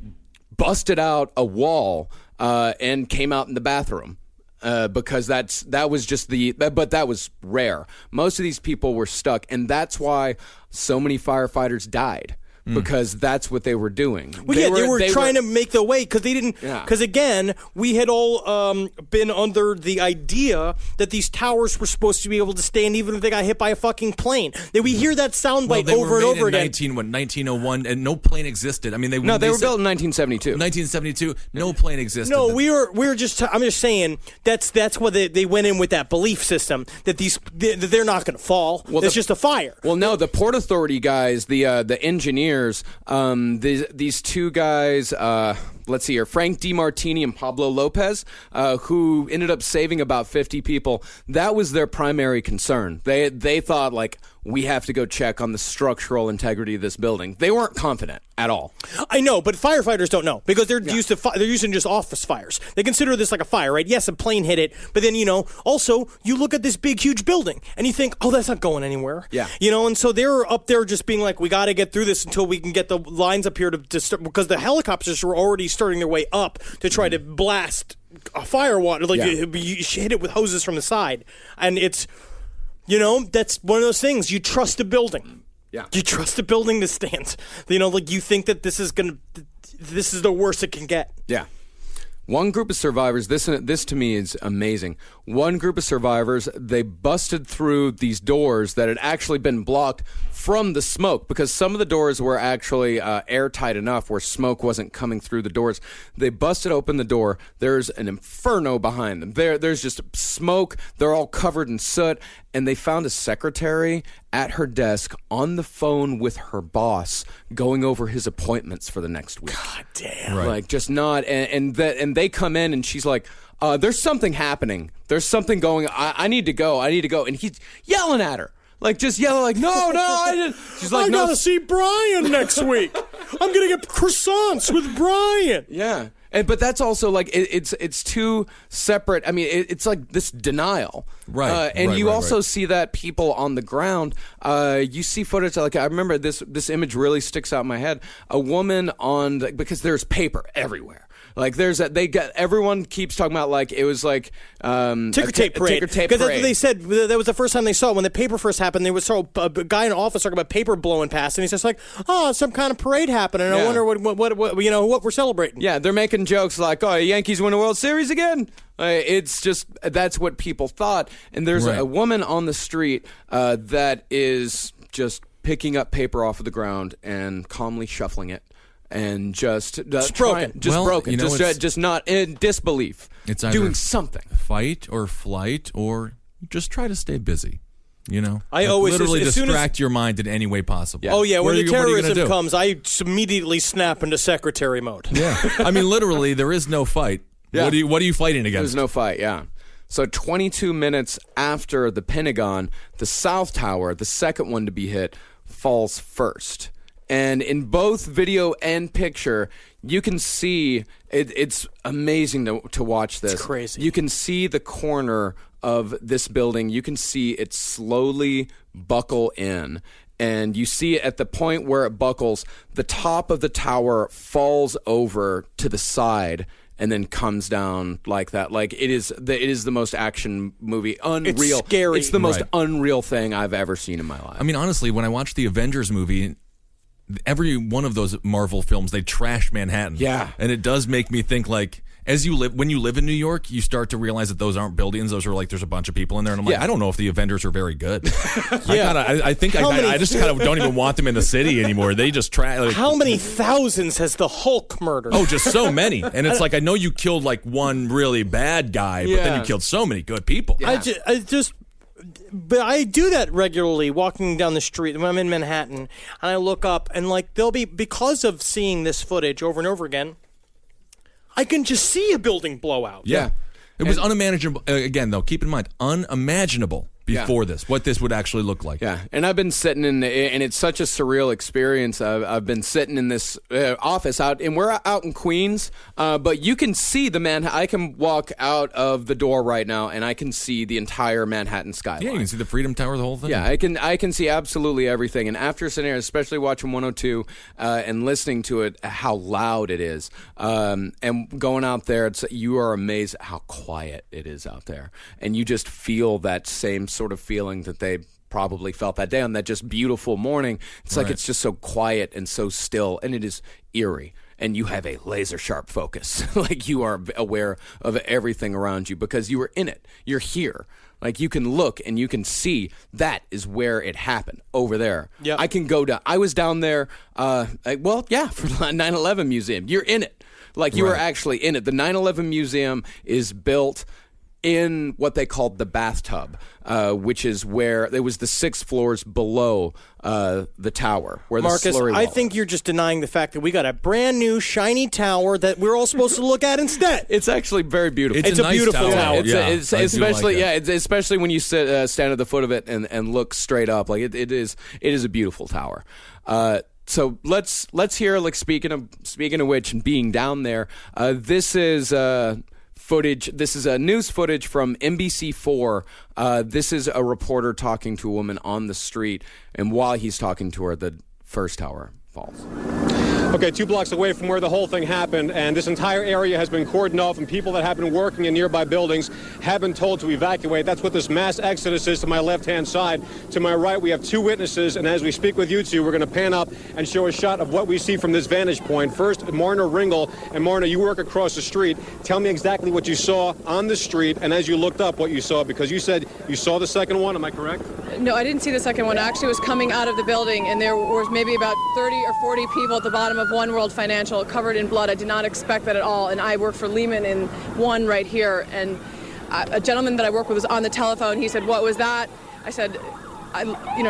busted out a wall and came out in the bathroom. Because that was rare. Most of these people were stuck, and that's why so many firefighters died. Because that's what they were doing. Well, they were trying to make the way because they didn't. Because again, we had all been under the idea that these towers were supposed to be able to stand even if they got hit by a fucking plane. We hear that soundbite over and over again. 1901, and no plane existed. I mean, they were built in 1972. 1972, no plane existed. No, I'm just saying that's why they went in with that belief system that they're not going to fall. Well, it's just a fire. Well, no, the Port Authority guys, the engineers. These two guys, let's see here, Frank DiMartini and Pablo Lopez, who ended up saving about 50 people. That was their primary concern. They thought, like, we have to go check on the structural integrity of this building. They weren't confident at all. I know, but firefighters don't know because they're used to they're using just office fires. They consider this like a fire, right? Yes, a plane hit it, but then also you look at this big, huge building and you think, oh, that's not going anywhere. Yeah, and so they're up there just being like, we got to get through this until we can get the lines up here to start, because the helicopters were already starting their way up to try to blast a fire water, you hit it with hoses from the side, and it's. That's one of those things. You trust a building. Yeah. You trust a building that stands. You think that this is the worst it can get. Yeah. One group of survivors, this to me is amazing. One group of survivors, they busted through these doors that had actually been blocked from the smoke because some of the doors were actually airtight enough where smoke wasn't coming through the doors. They busted open the door. There's an inferno behind them. There's just smoke. They're all covered in soot. And they found a secretary at her desk on the phone with her boss going over his appointments for the next week. God damn. Right. Like, just not. And they come in and she's like, there's something happening. There's something going. I need to go. And he's yelling at her. Like, just yelling, like, no, I didn't. She's like, I gotta see Brian next week. I'm gonna get croissants with Brian. Yeah. But that's also like it's two separate. I mean, it's like this denial, right? And you also see that people on the ground. You see footage. Like, I remember this image really sticks out in my head. A woman because there's paper everywhere. Like everyone keeps talking about like it was like ticker tape parade. Because that's what they said. That was the first time they saw it. When the paper first happened. They saw a guy in an office talking about paper blowing past, and he's just like, "Oh, some kind of parade happening. I wonder what we're celebrating." Yeah, they're making jokes like, "Oh, Yankees win a World Series again." It's just that's what people thought. And there's a woman on the street that is just picking up paper off of the ground and calmly shuffling it. and just broken. Broken. Just not in disbelief. It's either doing something. Fight or flight, or just try to stay busy. I always literally as distract your mind in any way possible. Yeah. Oh yeah, when the terrorism do? comes, I immediately snap into secretary mode. Yeah, I mean, literally, there is no fight. Yeah. What are you fighting against? There's no fight. Yeah. So 22 minutes after the Pentagon, the South Tower, the second one to be hit, falls first. And in both video and picture, you can see it's amazing to watch this. It's crazy. You can see the corner of this building. You can see it slowly buckle in. And you see at the point where it buckles, the top of the tower falls over to the side and then comes down like that. Like it is the most action movie. Unreal. It's scary. It's the most unreal thing I've ever seen in my life. I mean, honestly, when I watched the Avengers movie, every one of those Marvel films, they trash Manhattan. Yeah. And it does make me think, like, when you live in New York, you start to realize that those aren't buildings. Those are like, there's a bunch of people in there. And I'm like, I don't know if the Avengers are very good. I think I just kind of don't even want them in the city anymore. They just trash. Like, how many thousands has the Hulk murdered? Oh, just so many. And it's like, I know you killed like one really bad guy, but then you killed so many good people. Yeah. But I do that regularly walking down the street when I'm in Manhattan, and I look up and like because of seeing this footage over and over again, I can just see a building blow out. Yeah. It was unimaginable. Again, though, keep in mind, unimaginable before what this would actually look like. Yeah, and I've been sitting and it's such a surreal experience. I've been sitting in this office and we're out in Queens, but you can see the Manhattan. I can walk out of the door right now and I can see the entire Manhattan skyline. Yeah, you can see the Freedom Tower, the whole thing. Yeah, I can see absolutely everything. And after sitting here, especially watching 102 and listening to it, how loud it is, and going out there, you are amazed at how quiet it is out there, and you just feel that same sort of feeling that they probably felt that day on that just beautiful morning. It's like it's just so quiet and so still, and it is eerie. And you have a laser sharp focus, like you are aware of everything around you because you are in it. You're here. Like you can look and you can see that is where it happened over there. Yeah, I was down there. For the 9/11 museum. You're in it. Like you are actually in it. The 9/11 museum is built in what they called the bathtub, which is where it was the 6 floors below the tower. Where Marcus, the slurry wall I think you're just denying the fact that we got a brand new shiny tower that we're all supposed to look at insteed. It's actually very beautiful. It's a nice beautiful tower. It's especially when you stand at the foot of it and look straight up. Like it is a beautiful tower. So let's hear, like, speaking of which, and being down there, this is footage. This is news footage from NBC4. This is a reporter talking to a woman on the street, and while he's talking to her, the first tower falls. Okay, 2 blocks away from where the whole thing happened, and this entire area has been cordoned off, and people that have been working in nearby buildings have been told to evacuate. That's what this mass exodus is to my left-hand side. To my right, we have 2 witnesses, and as we speak with you two, we're going to pan up and show a shot of what we see from this vantage point. First, Marna Ringel. And Marna, you work across the street. Tell me exactly what you saw on the street, and as you looked up, what you saw, because you said you saw the second one. Am I correct? No, I didn't see the second one. I actually was coming out of the building, and there was maybe about 30 or 40 people at the bottom of One World Financial covered in blood. I did not expect that at all. And I work for Lehman in One right here. And a gentleman that I work with was on the telephone. He said, "What was that?" I said,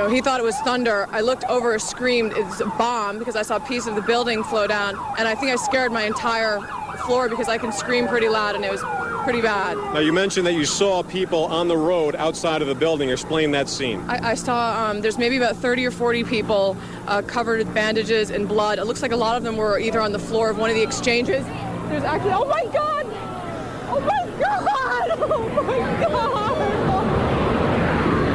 he thought it was thunder. I looked over, screamed, "It's a bomb," because I saw a piece of the building flow down. And I think I scared my entire floor because I can scream pretty loud, and it was pretty bad. Now, you mentioned that you saw people on the road outside of the building. Explain that scene. I saw there's maybe about 30 or 40 people covered with bandages and blood. It looks like a lot of them were either on the floor of one of the exchanges. There's actually, oh my God! Oh my God! Oh my God!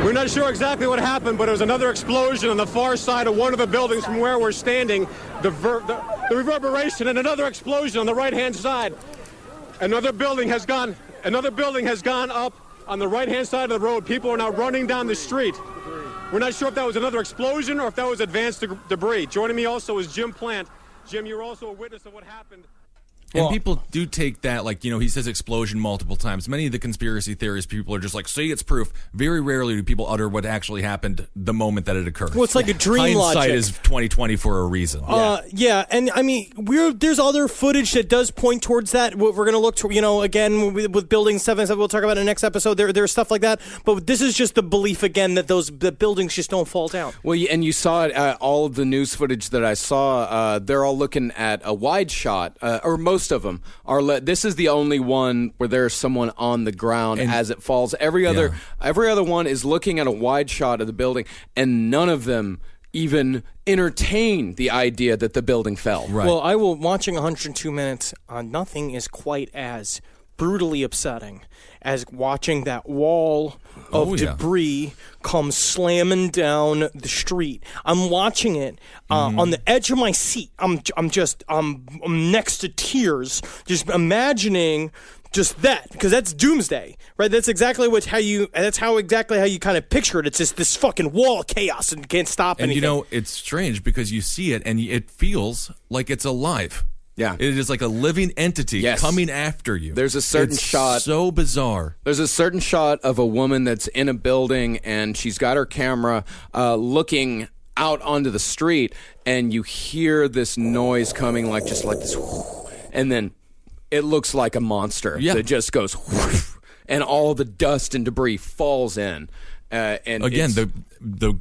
We're not sure exactly what happened, but it was another explosion on the far side of one of the buildings from where we're standing. The reverberation, and another explosion on the right-hand side. Another building has gone up on the right-hand side of the road. People are now running down the street. We're not sure if that was another explosion or if that was advanced debris. Joining me also is Jim Plant. Jim, you're also a witness of what happened. And people do take that, like, he says explosion multiple times. Many of the conspiracy theorists, people are just like, see, it's proof. Very rarely do people utter what actually happened the moment that it occurred. Well, it's like a dream logic. Hindsight is 20/20 for a reason. And I mean, there's other footage that does point towards that. We're going to look to, again, with Building 7, we'll talk about in the next episode. There's stuff like that. But this is just the belief, again, that the buildings just don't fall down. Well, and you saw it, all of the news footage that I saw, they're all looking at a wide shot, or most of them are. This is the only one where there's someone on the ground as it falls. Every other one is looking at a wide shot of the building, and none of them even entertain the idea that the building fell. Right. Well, watching 102 minutes, nothing is quite as brutally upsetting as watching that wall of debris come slamming down the street. I'm watching it on the edge of my seat. I'm next to tears, just imagining just that, because that's doomsday, right? That's exactly how you kind of picture it. It's just this fucking wall of chaos and can't stop anything. And it's strange because you see it and it feels like it's alive. Yeah. It is like a living entity coming after you. There's a certain shot. So bizarre. There's a certain shot of a woman that's in a building and she's got her camera looking out onto the street, and you hear this noise coming like this, and then it looks like a monster that just goes, and all the dust and debris falls in. And again, the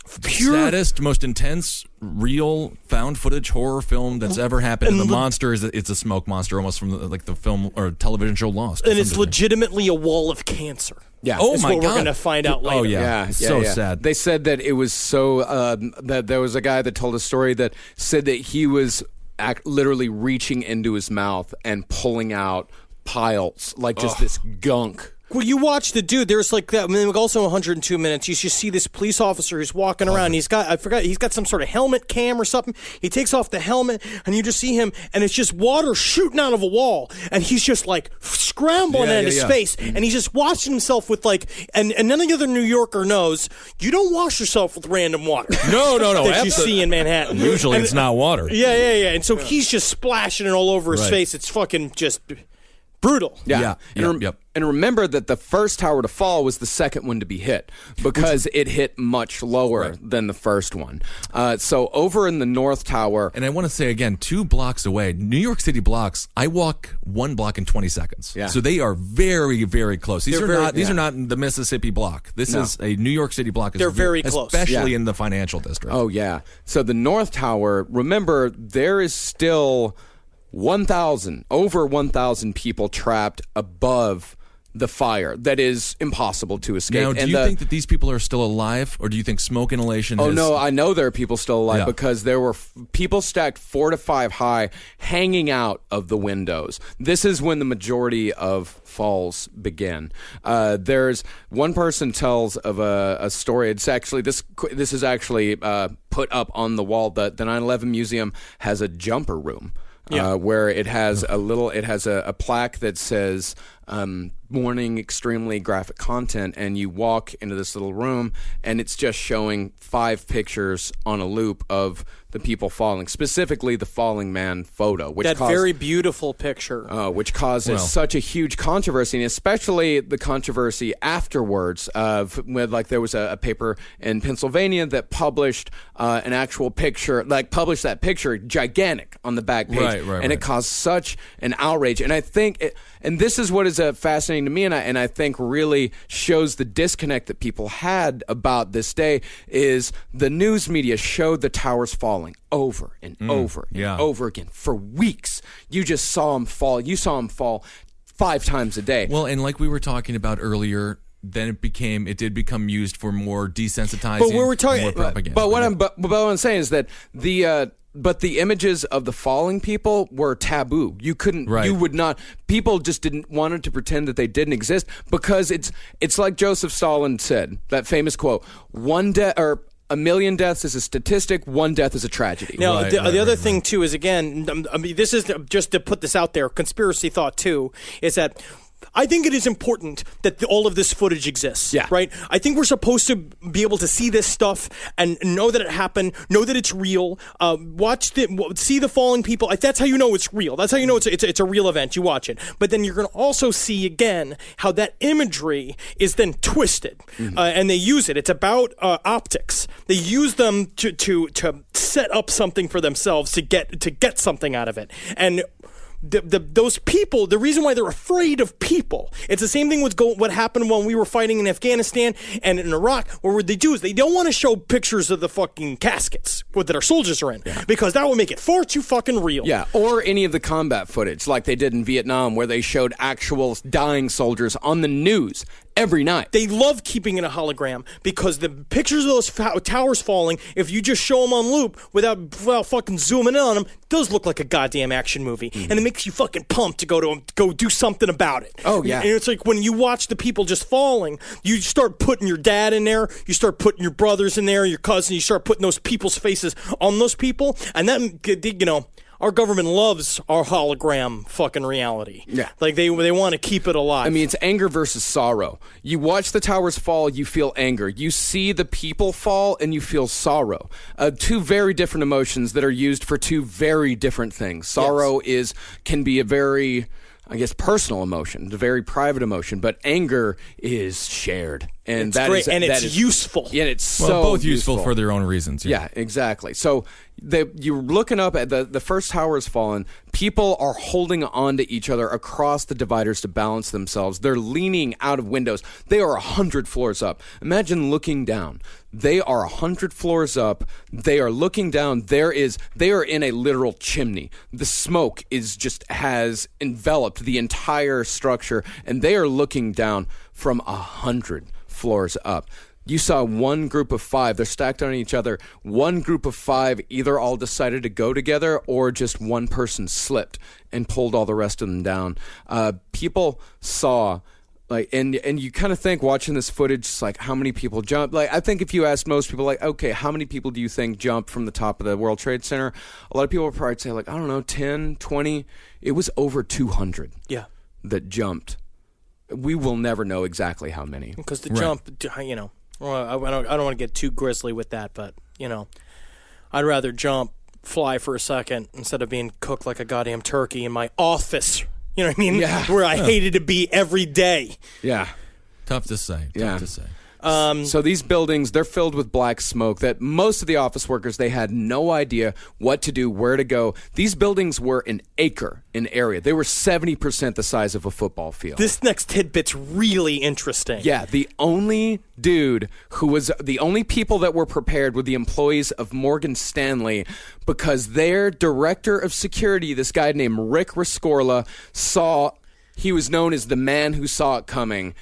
saddest, most intense, real found footage horror film that's ever happened. And the monster it's a smoke monster, almost from the film or television show Lost. And it's legitimately a wall of cancer. Yeah. Oh my God. We're going to find out later. Oh yeah. So sad. They said that it was so that there was a guy that told a story that said that he was literally reaching into his mouth and pulling out piles, like just this gunk. Well, you watch the dude. There's like that. I mean, also 102 minutes. You just see this police officer who's walking around. He's got some sort of helmet cam or something. He takes off the helmet, and you just see him, and it's just water shooting out of a wall, and he's just like scrambling at his face, and he's just washing himself with and none of the other New Yorker knows you don't wash yourself with random water. No. that you see in Manhattan. Usually, it's not water. Yeah. And so he's just splashing it all over his face. It's fucking just brutal. And remember that the first tower to fall was the second one to be hit because it hit much lower than the first one. So over in the North Tower. And I want to say again, 2 blocks away, New York City blocks, I walk 1 block in 20 seconds. Yeah. So they are very, very close. These are not the Mississippi block. This is a New York City block. They're very close. Especially in the financial district. Oh, yeah. So the North Tower, remember, there is still over 1,000 people trapped above the fire that is impossible to escape. Now, do you think that these people are still alive, or do you think smoke inhalation is... no, I know there are people still alive because there were people stacked 4 to 5 high hanging out of the windows. This is when the majority of falls begin. There's one person tells of a story. It's actually this is actually put up on the wall. The 9/11 Museum has a jumper room. Where it has a plaque that says warning extremely graphic content, and you walk into this little room and it's just showing 5 pictures on a loop of the people falling, specifically the falling man photo, very beautiful picture, which causes such a huge controversy, and especially the controversy afterwards there was a paper in Pennsylvania that published an actual picture, published that picture gigantic on the back page, and it caused such an outrage. And I think and this is what is fascinating to me, and I think really shows the disconnect that people had about this day, is the news media showed the towers falling over and over and over again for weeks. You just saw them fall. You saw them fall 5 times a day. Well, and like we were talking about earlier, then it did become used for more desensitizing, more propaganda. But what I'm saying is that but the images of the falling people were taboo. You couldn't, you would not, people just didn't wanted to pretend that they didn't exist, because it's like Joseph Stalin said, that famous quote, 1 million deaths is a statistic, 1 death is a tragedy. Now, the other thing, too, is, again, I mean, this is just to put this out there, conspiracy thought, too, is that I think it is important that all of this footage exists. Yeah. Right? I think we're supposed to be able to see this stuff and know that it happened, know that it's real, see the falling people. That's how you know it's real. That's how you know it's a real event. You watch it. But then you're going to also see again how that imagery is then twisted. And they use it. It's about optics. They use them to set up something for themselves to get something out of it. And those people, the reason why they're afraid of people, it's the same thing with what happened when we were fighting in Afghanistan and in Iraq. What they do is they don't want to show pictures of the fucking caskets that our soldiers are in, because that would make it far too fucking real. Yeah, or any of the combat footage like they did in Vietnam, where they showed actual dying soldiers on the news every night. They love keeping it a hologram because the pictures of those towers falling, if you just show them on loop without fucking zooming in on them, does look like a goddamn action movie. And it makes you fucking pumped to go do something about it. Oh, yeah. And it's like when you watch the people just falling, you start putting your dad in there, you start putting your brothers in there, your cousin, you start putting those people's faces on those people, and that, our government loves our hologram fucking reality. Yeah. Like they want to keep it alive. I mean, it's anger versus sorrow. You watch the towers fall, you feel anger. You see the people fall, and you feel sorrow. Two very different emotions that are used for two very different things. Sorrow can be a very, I guess, personal emotion, a very private emotion, but anger is shared. And it's great, and it's useful. Yeah, it's both useful for their own reasons. Yeah, exactly. So you're looking up at the first tower has fallen. People are holding on to each other across the dividers to balance themselves. They're leaning out of windows. They are 100 floors up. Imagine looking down. They are 100 floors up. They are looking down. They are in a literal chimney. The smoke has enveloped the entire structure, and they are looking down from 100 floors up. You saw one group of 5. They're stacked on each other. One group of 5 either all decided to go together, or just one person slipped and pulled all the rest of them down. People saw, and you kind of think watching this footage, like how many people jumped. I think if you ask most people, okay, how many people do you think jumped from the top of the World Trade Center? A lot of people would probably say, I don't know, 10, 20. It was over 200 that jumped. We will never know exactly how many. Because the jump, well, I don't want to get too grisly with that, but, I'd rather fly for a second instead of being cooked like a goddamn turkey in my office. You know what I mean? Yeah. Where I hated to be every day. Yeah. Tough to say. Tough to say. So these buildings, they're filled with black smoke that most of the office workers, they had no idea what to do, where to go. These buildings were an acre in area. They were 70% the size of a football field. This next tidbit's really interesting. Yeah, the only people that were prepared were the employees of Morgan Stanley, because their director of security, this guy named Rick Rescorla, he was known as the man who saw it coming.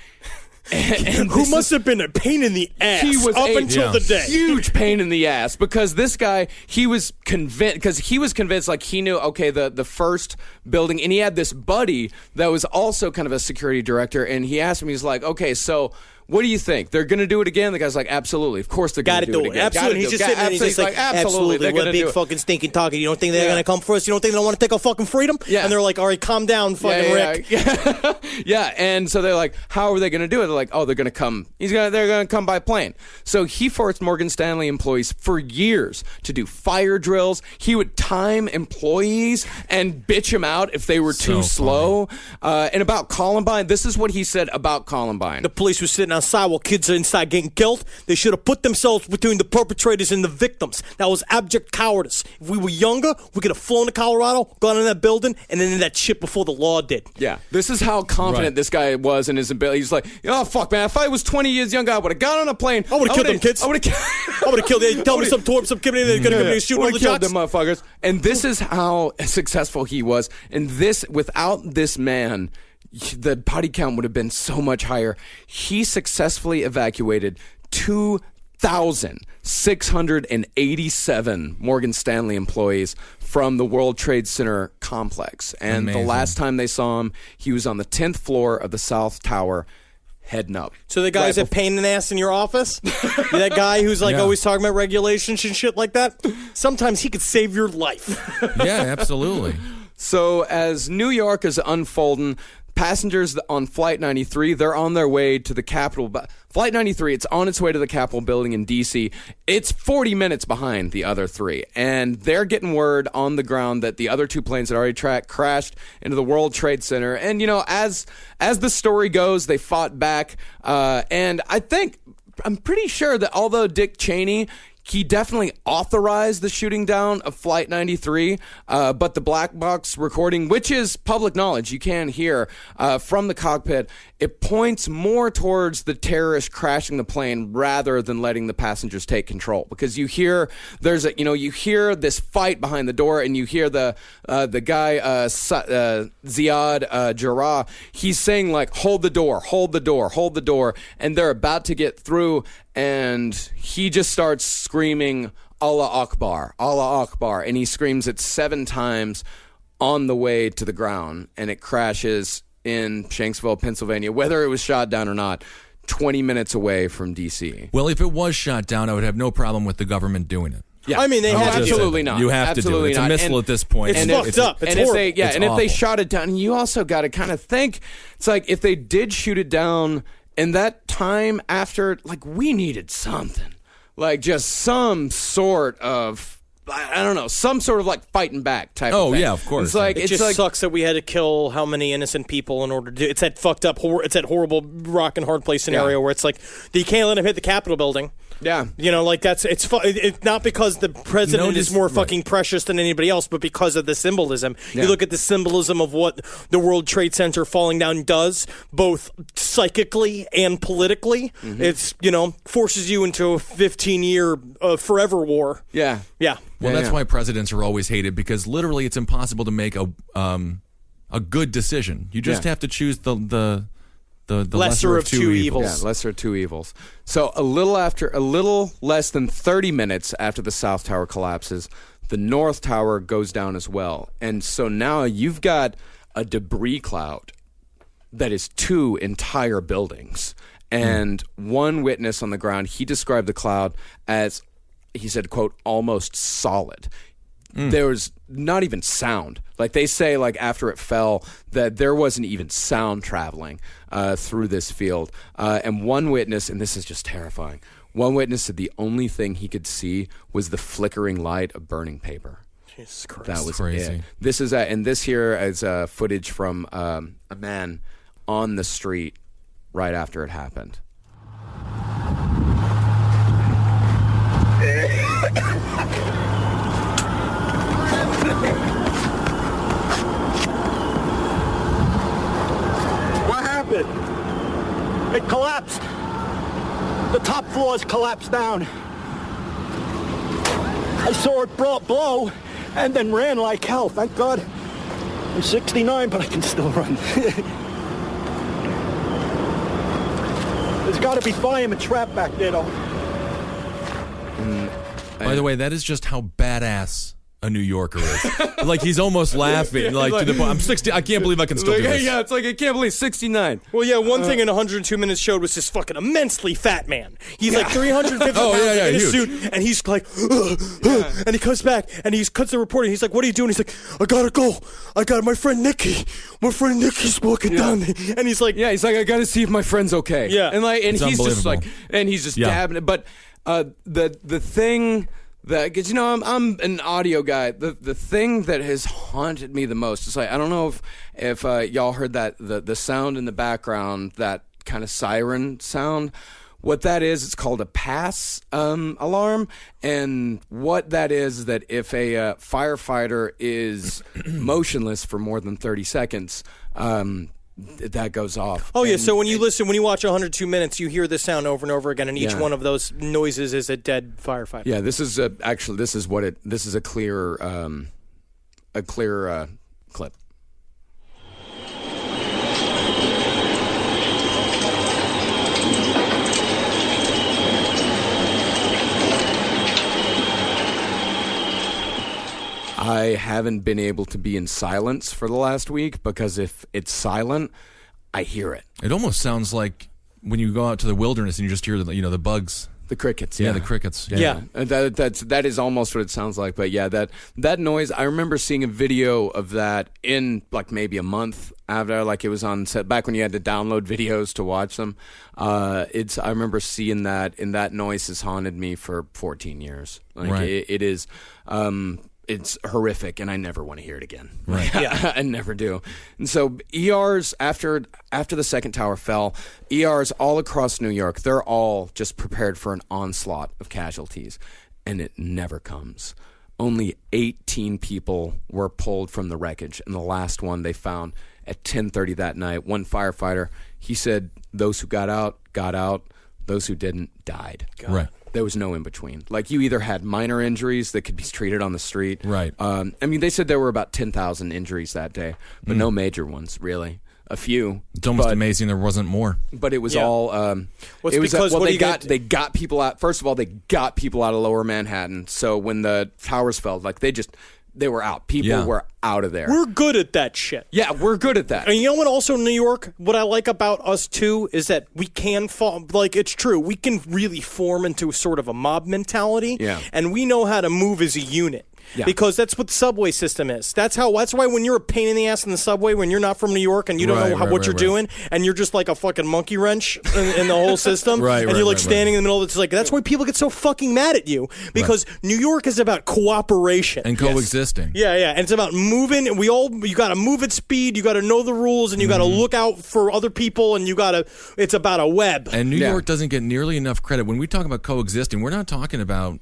And who must have been a pain in the ass until the day. Huge pain in the ass, because this guy, he was convinced, like he knew, okay, the first building, and he had this buddy that was also kind of a security director, and he asked him, he's like, okay, so what do you think? They're going to do it again? The guy's like, absolutely. Of course they're going to do it again. Absolutely. He's just sitting there and he's just like, absolutely. They're going to do it. Fucking stinking talking. You don't think they're going to come for us? You don't think they don't want to take our fucking freedom? Yeah. And they're like, all right, calm down, fucking Rick. Yeah. And so they're like, how are they going to do it? They're like, oh, they're going to come. They're going to come by plane. So he forced Morgan Stanley employees for years to do fire drills. He would time employees and bitch them out if they were too slow. And about Columbine, this is what he said about Columbine. The police were sitting outside while kids are inside getting killed. They should have put themselves between the perpetrators and the victims. That was abject cowardice. If we were younger, we could have flown to Colorado, gone in that building, and then that shit before the law did. Yeah. This is how confident this guy was in his ability. He's like, oh, fuck, man. If I was 20 years younger, I would have got on a plane. I would have killed them kids. I would have killed them. Tell me some kid they're going to shoot all the killed jocks. them motherfuckers. And this is how successful he was. And without this man, the body count would have been so much higher. He successfully evacuated 2,687 Morgan Stanley employees from the World Trade Center complex. And the last time they saw him, he was on the 10th floor of the South Tower, heading up. So the guy's a pain in the ass in your office? That guy who's always talking about regulations and shit like that? Sometimes he could save your life. Yeah, absolutely. So as New York is unfolding, Passengers on Flight 93, they're on their way to the Capitol. Flight 93, it's on its way to the Capitol building in D.C. It's 40 minutes behind the other three. And they're getting word on the ground that the other two planes had already crashed into the World Trade Center. And, you know, as the story goes, they fought back. And I'm pretty sure that although Dick Cheney, he definitely authorized the shooting down of Flight 93, but the black box recording, which is public knowledge, you can hear from the cockpit, it points more towards the terrorist crashing the plane rather than letting the passengers take control. Because you hear you hear this fight behind the door, and you hear the guy Ziad Jarrah, he's saying like, hold the door, hold the door, hold the door, and they're about to get through. And he just starts screaming, Allah Akbar, Allah Akbar. And he screams it 7 times on the way to the ground. And it crashes in Shanksville, Pennsylvania, whether it was shot down or not, 20 minutes away from D.C. Well, if it was shot down, I would have no problem with the government doing it. Yeah. I mean, they have absolutely not. You have absolutely to do it. It's a missile at this point. It's fucked up. It's horrible. If they shot it down, you also got to kind of think, it's like if they did shoot it down in that time after, like, we needed something. Like, just some sort of, I don't know, some sort of, like, fighting back type of thing. Oh, yeah, of course. It's like, it just sucks that we had to kill how many innocent people in order to do it's that fucked up, it's that horrible rock and hard place scenario where it's like, you can't let him hit the Capitol building. Yeah. You know, like it's not because the president is more fucking precious than anybody else, but because of the symbolism. Yeah. You look at the symbolism of what the World Trade Center falling down does, both psychically and politically. Mm-hmm. It's, forces you into a 15-year forever war. Yeah. Yeah. Well, that's why presidents are always hated, because literally it's impossible to make a good decision. You just have to choose the lesser of two evils. Yeah, lesser of two evils. So a little less than 30 minutes after the South Tower collapses, the North Tower goes down as well. And so now you've got a debris cloud that is 2 entire buildings. And one witness on the ground, he described the cloud as, he said, quote, almost solid. There was not even sound. Like they say, like after it fell, that there wasn't even sound traveling through this field. And one witness, and this is just terrifying, one witness said the only thing he could see was the flickering light of burning paper. Jesus Christ. That was crazy. It. This is and this here is footage from a man on the street right after it happened. What happened? It collapsed. The top floors collapsed down. I saw it blow and then ran like hell. Thank God. I'm 69, but I can still run. There's got to be firemen trapped back there, though. By the way, that is just how badass a New Yorker is. Like, he's almost laughing, like to the point, I'm 60, I can't believe I can still do this. Yeah, it's like, I can't believe 69. Well, yeah, one thing in 102 Minutes showed was this fucking immensely fat man. He's like 350 pounds in a suit, and he's like, and he comes back, and he cuts the reporter, he's like, what are you doing? He's like, I gotta go. I got my friend Nicky. My friend Nicky's walking down there. And he's like, I gotta see if my friend's okay. Yeah. And it's he's just like, Yeah. dabbing it. But the thing that, because I'm an audio guy, the thing that has haunted me the most is, like, I don't know if y'all heard that the sound in the background, that kind of siren sound. What that is, it's called a pass alarm, and what that is that if a firefighter is motionless for more than 30 seconds, that goes off. Oh, yeah, so when you watch 102 Minutes, you hear this sound over and over again, and each one of those noises is a dead firefighter. Yeah, this is actually, this is a clear clip. I haven't been able to be in silence for the last week, because if it's silent, I hear it. It almost sounds like when you go out to the wilderness and you just hear the bugs The crickets, Yeah, the crickets. Yeah. That is almost what it sounds like. But yeah, that noise. I remember seeing a video of that in like maybe a month after, like it was on set back when you had to download videos to watch them. I remember seeing that, and that noise has haunted me for 14 years. Like Right. it is. It's horrific, and I never want to hear it again. Right. Yeah, I never do. And so ERs, after the second tower fell, ERs all across New York, they're all just prepared for an onslaught of casualties, and it never comes. Only 18 people were pulled from the wreckage, and the last one they found at 10:30 that night. One firefighter, he said, those who got out, got out. Those who didn't, died. Right. There was no in between. Like, you either had minor injuries that could be treated on the street. Right. I mean, they said there were about 10,000 injuries that day, but no major ones, really. A few. It's almost amazing there wasn't more. But it was all. Well, they got people out. First of all, they got people out of Lower Manhattan. So when the towers fell, like they were out. People were out of there. We're good at that shit. Yeah, we're good at that. And you know what? Also, New York, what I like about us too is that we can it's true. We can really form into sort of a mob mentality. Yeah. And we know how to move as a unit. Yeah. Because that's what the subway system is. That's why when you're a pain in the ass in the subway, when you're not from New York and you don't know what you're doing, and you're just like a fucking monkey wrench in the whole system, and you're like standing in the middle of it, it's like that's why people get so fucking mad at you, because New York is about cooperation and coexisting. Yeah, and it's about moving. You got to move at speed. You got to know the rules, and you got to look out for other people, and it's about a web. And New York doesn't get nearly enough credit when we talk about coexisting. We're not talking about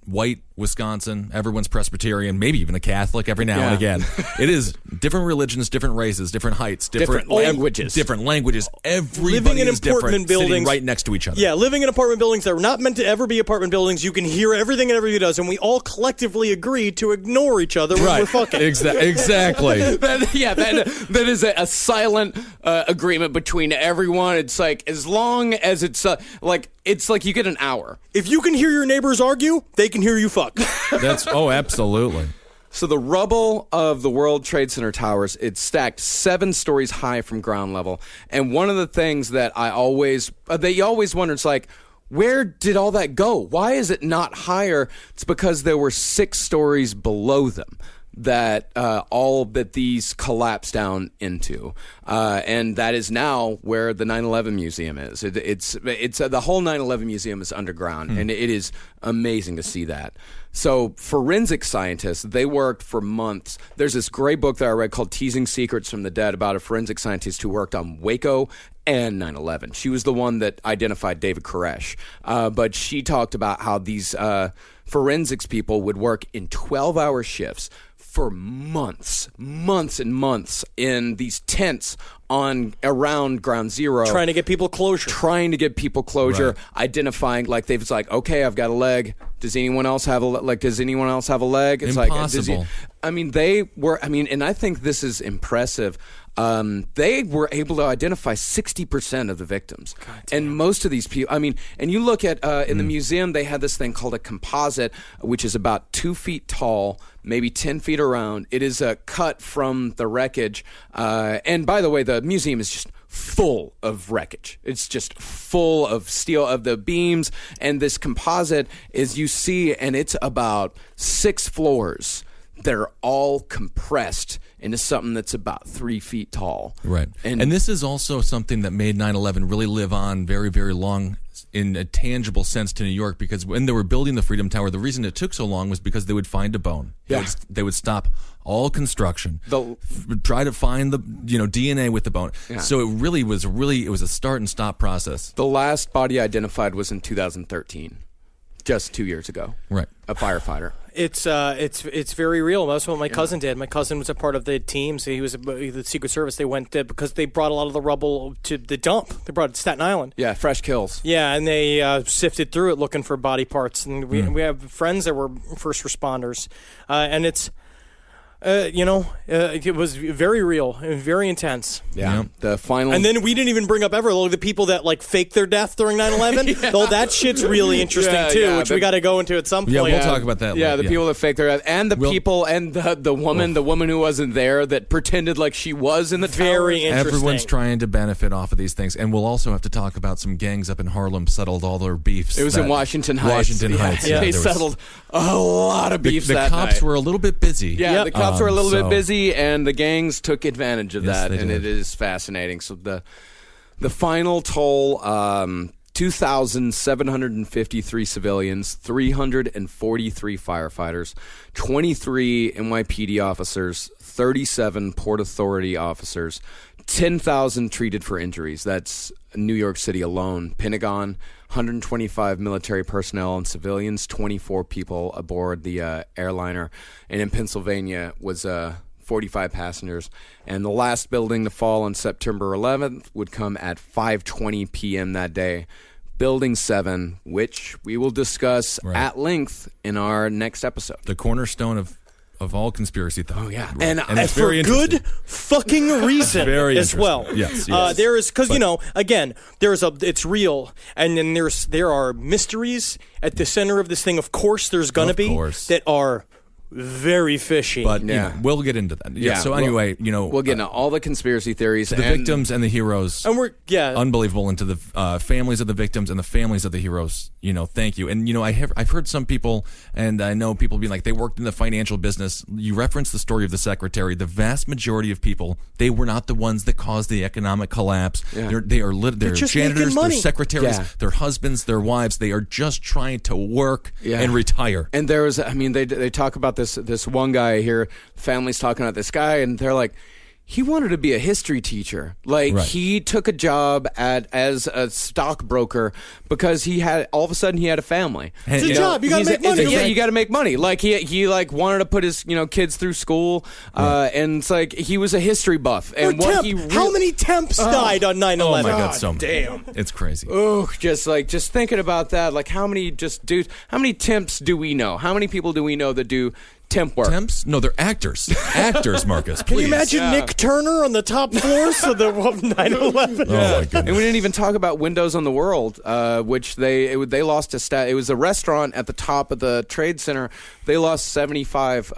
white Wisconsin, everyone's Presbyterian, maybe even a Catholic every now and again. It is different religions, different races, different heights, different languages. Everybody living in is apartment different, buildings sitting right next to each other. Yeah, living in apartment buildings that are not meant to ever be apartment buildings. You can hear everything and everybody does, and we all collectively agree to ignore each other when we're fucking. Exactly. That is a silent agreement between everyone. It's like, as long as it's like you get an hour. If you can hear your neighbors argue, they can hear you fuck. Absolutely. So the rubble of the World Trade Center towers, it's stacked 7 stories high from ground level. And one of the things that you always wonder, it's like, where did all that go? Why is it not higher? It's because there were 6 stories below them that all that these collapsed down into, and that is now where the 9/11 museum is. It's the whole 9/11 museum is underground, and it is amazing to see that. So forensic scientists, they worked for months. There's this great book that I read called "Teasing Secrets from the Dead" about a forensic scientist who worked on Waco and 9/11. She was the one that identified David Koresh, but she talked about how these forensics people would work in 12-hour shifts for months and months in these tents around Ground Zero, trying to get people closure, right. Identifying, like, they've like, okay, I've got a leg. Does anyone else have a leg? Does anyone else have a leg? It's impossible. And I think this is impressive. They were able to identify 60% of the victims. And most of these people, and you look at, in the museum, they had this thing called a composite, which is about 2 feet tall, maybe 10 feet around. It is a cut from the wreckage. And by the way, the museum is just full of wreckage. It's just full of steel, of the beams. And this composite is, you see, and it's about 6 floors that are all compressed into something that's about 3 feet tall. Right. And this is also something that made 9/11 really live on very, very long in a tangible sense to New York, because when they were building the Freedom Tower, the reason it took so long was because they would find a bone. Yeah. They would stop all construction, try to find the DNA with the bone. Yeah. So it was a start and stop process. The last body identified was in 2013. Just 2 years ago. Right. A firefighter. It's very real. That's what my cousin did. My cousin was a part of the team. So he was the Secret Service. They went there because they brought a lot of the rubble to the dump. They brought it to Staten Island. Yeah, fresh kills. Yeah, and they sifted through it looking for body parts. And we have friends that were first responders. And it's It was very real and very intense. Yeah. The final. And then we didn't even bring up the people that faked their death during 9/11. Though that shit's really interesting too, which we got to go into at some point. Yeah, we'll talk about that. Yeah, later. the people that faked their death, and the people, and the woman who wasn't there that pretended like she was in the very towers. interesting. Everyone's trying to benefit off of these things, and we'll also have to talk about some gangs up in Harlem settled all their beefs. It was in Washington Heights. Yeah, they settled a lot of beefs. The cops were a little bit busy. Yeah, the cops were a little bit busy, and the gangs took advantage of that, and it is fascinating. So the final toll, 2,753 civilians, 343 firefighters, 23 NYPD officers, 37 Port Authority officers, 10,000 treated for injuries. That's New York City alone. Pentagon, 125 military personnel and civilians, 24 people aboard the airliner. And in Pennsylvania was 45 passengers. And the last building to fall on September 11th would come at 5:20 p.m. that day. Building 7, which we will discuss at length in our next episode. The cornerstone of all conspiracy theories. Oh, yeah. And it's for very good fucking reason very as well. Yes. There is, because, again, it's real. And then there are mysteries at the center of this thing. Of course, there's going to be that are very fishy. But we'll get into that. Yeah. So anyway, we'll get into all the conspiracy theories, the victims and the heroes, and we're unbelievable, into the families of the victims and the families of the heroes. Thank you. And I've heard some people, and I know people being like, they worked in the financial business. You referenced the story of the secretary. The vast majority of people, they were not the ones that caused the economic collapse. Yeah. They're just janitors, making money. they're secretaries, their husbands, their wives. They are just trying to work and retire. And there was, they talk about this one guy here, family's talking about this guy, and they're like, he wanted to be a history teacher. He took a job as a stockbroker because all of a sudden he had a family. It's a job. You got to make money. You got to make money. He wanted to put his kids through school, and it's like he was a history buff. And how many temps died on 9/11? Oh my God, so damn, it's crazy. Oh, just thinking about that. Like, how many temps do we know? How many people do we know that do temp work? Temps? No, they're actors. Actors, Marcus, please. Can you imagine Nick Turner on the top floors of the 9/11? Oh, my goodness. And we didn't even talk about Windows on the World, which they lost a stat. It was a restaurant at the top of the Trade Center. They lost 75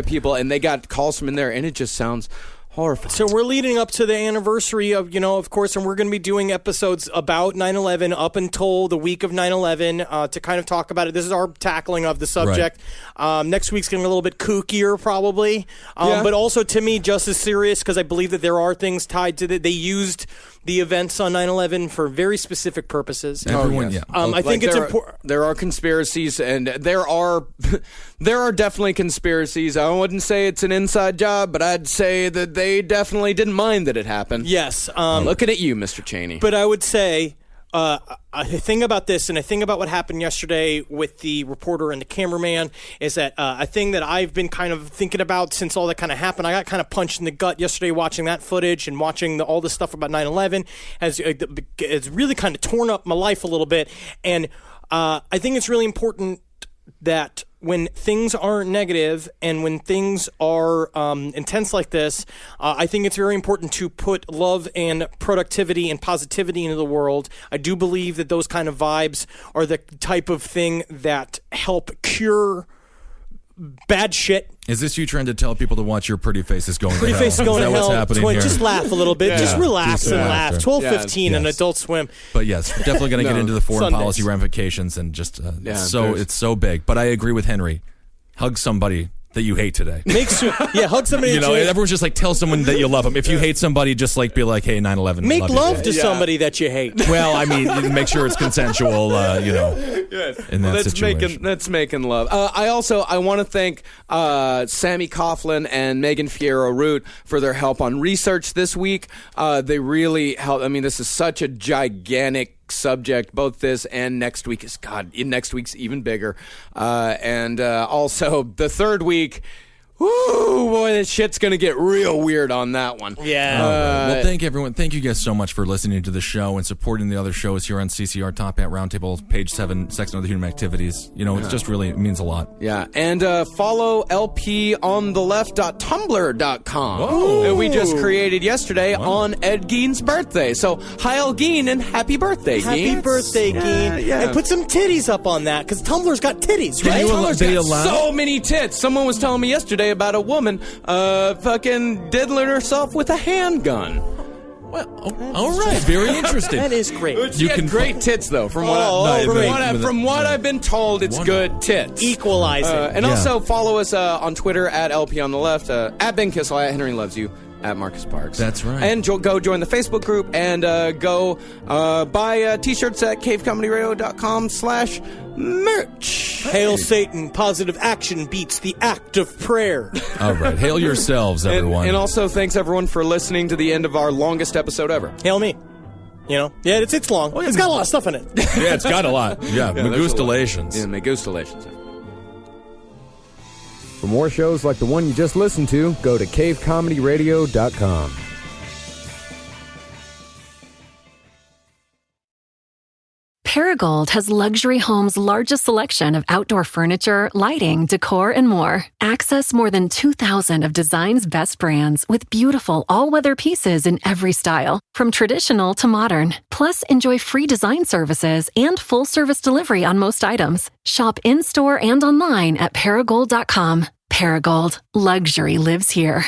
people, and they got calls from in there, and it just sounds horrifying. So we're leading up to the anniversary of course, and we're going to be doing episodes about 9/11 up until the week of 9/11 to kind of talk about it. This is our tackling of the subject. Right. Next week's getting a little bit kookier, probably, but also to me just as serious, because I believe that there are things tied to it. They used the events on 9/11 for very specific purposes. Everyone, I think it's important. There are conspiracies, and there are definitely conspiracies. I wouldn't say it's an inside job, but I'd say that they definitely didn't mind that it happened. Yes. Looking at you, Mr. Cheney. But I would say a thing about this, and a thing about what happened yesterday with the reporter and the cameraman, is that a thing that I've been kind of thinking about since all that kind of happened. I got kind of punched in the gut yesterday watching that footage and watching all this stuff about 9/11. It's really kind of torn up my life a little bit. And I think it's really important that when things are negative and when things are intense like this, I think it's very important to put love and productivity and positivity into the world. I do believe that those kind of vibes are the type of thing that help cure bad shit. Is this you trying to tell people to watch your pretty faces going to hell? Pretty faces going to hell. What's happening here? Just laugh a little bit. Just relax and laugh. 12:15 on Adult Swim. But yes, definitely going to get into the foreign policy ramifications and just it's so big. But I agree with Henry. Hug somebody that you hate today. Hug somebody. Everyone's just like, tell someone that you love them. If you hate somebody, just like be like, hey, 9/11. Make love to somebody that you hate. Well, I mean, make sure it's consensual. Yes. In that situation. That's making love. I want to thank Sammy Coughlin and Megan Fierro-Root for their help on research this week. They really helped. I mean, this is such a gigantic subject. Both this and next week next week's even bigger. And also the third week. Ooh, boy, this shit's going to get real weird on that one. Yeah. We'll thank everyone. Thank you guys so much for listening to the show and supporting the other shows here on CCR Top Hat Roundtable, page 7, Sex and Other Human Activities. It's just really, it means a lot. Yeah, and follow lpontheleft.tumblr.com that we just created yesterday on Ed Gein's birthday. So, Heil Gein and happy birthday, Gein. Happy birthday, Gein. Yeah. And put some titties up on that, because Tumblr's got titties, right? Tumblr's got so many tits. Someone was telling me yesterday about a woman fucking diddling herself with a handgun. Well, all right, very interesting. That is great. She had great tits, though. From what I've been told, it's good tits. Equalizing. And also follow us on Twitter at LP on the Left, at Ben Kissel, at Henry Loves You, at Marcus Parks. That's right. And go join the Facebook group and go buy t-shirts at cavecomedyradio.com/merch. Hail Satan, positive action beats the act of prayer. All right, hail yourselves, everyone. And also thanks everyone for listening to the end of our longest episode ever. Hail me. Yeah, it's long. It's got a lot of stuff in it. Yeah, it's got a lot. Yeah, Megustalations. Yeah, Megustalations. For more shows like the one you just listened to, go to cavecomedyradio.com. Paragold has Luxury Homes' largest selection of outdoor furniture, lighting, decor, and more. Access more than 2,000 of design's best brands with beautiful all-weather pieces in every style, from traditional to modern. Plus, enjoy free design services and full-service delivery on most items. Shop in-store and online at Paragold.com. Paragold. Luxury lives here.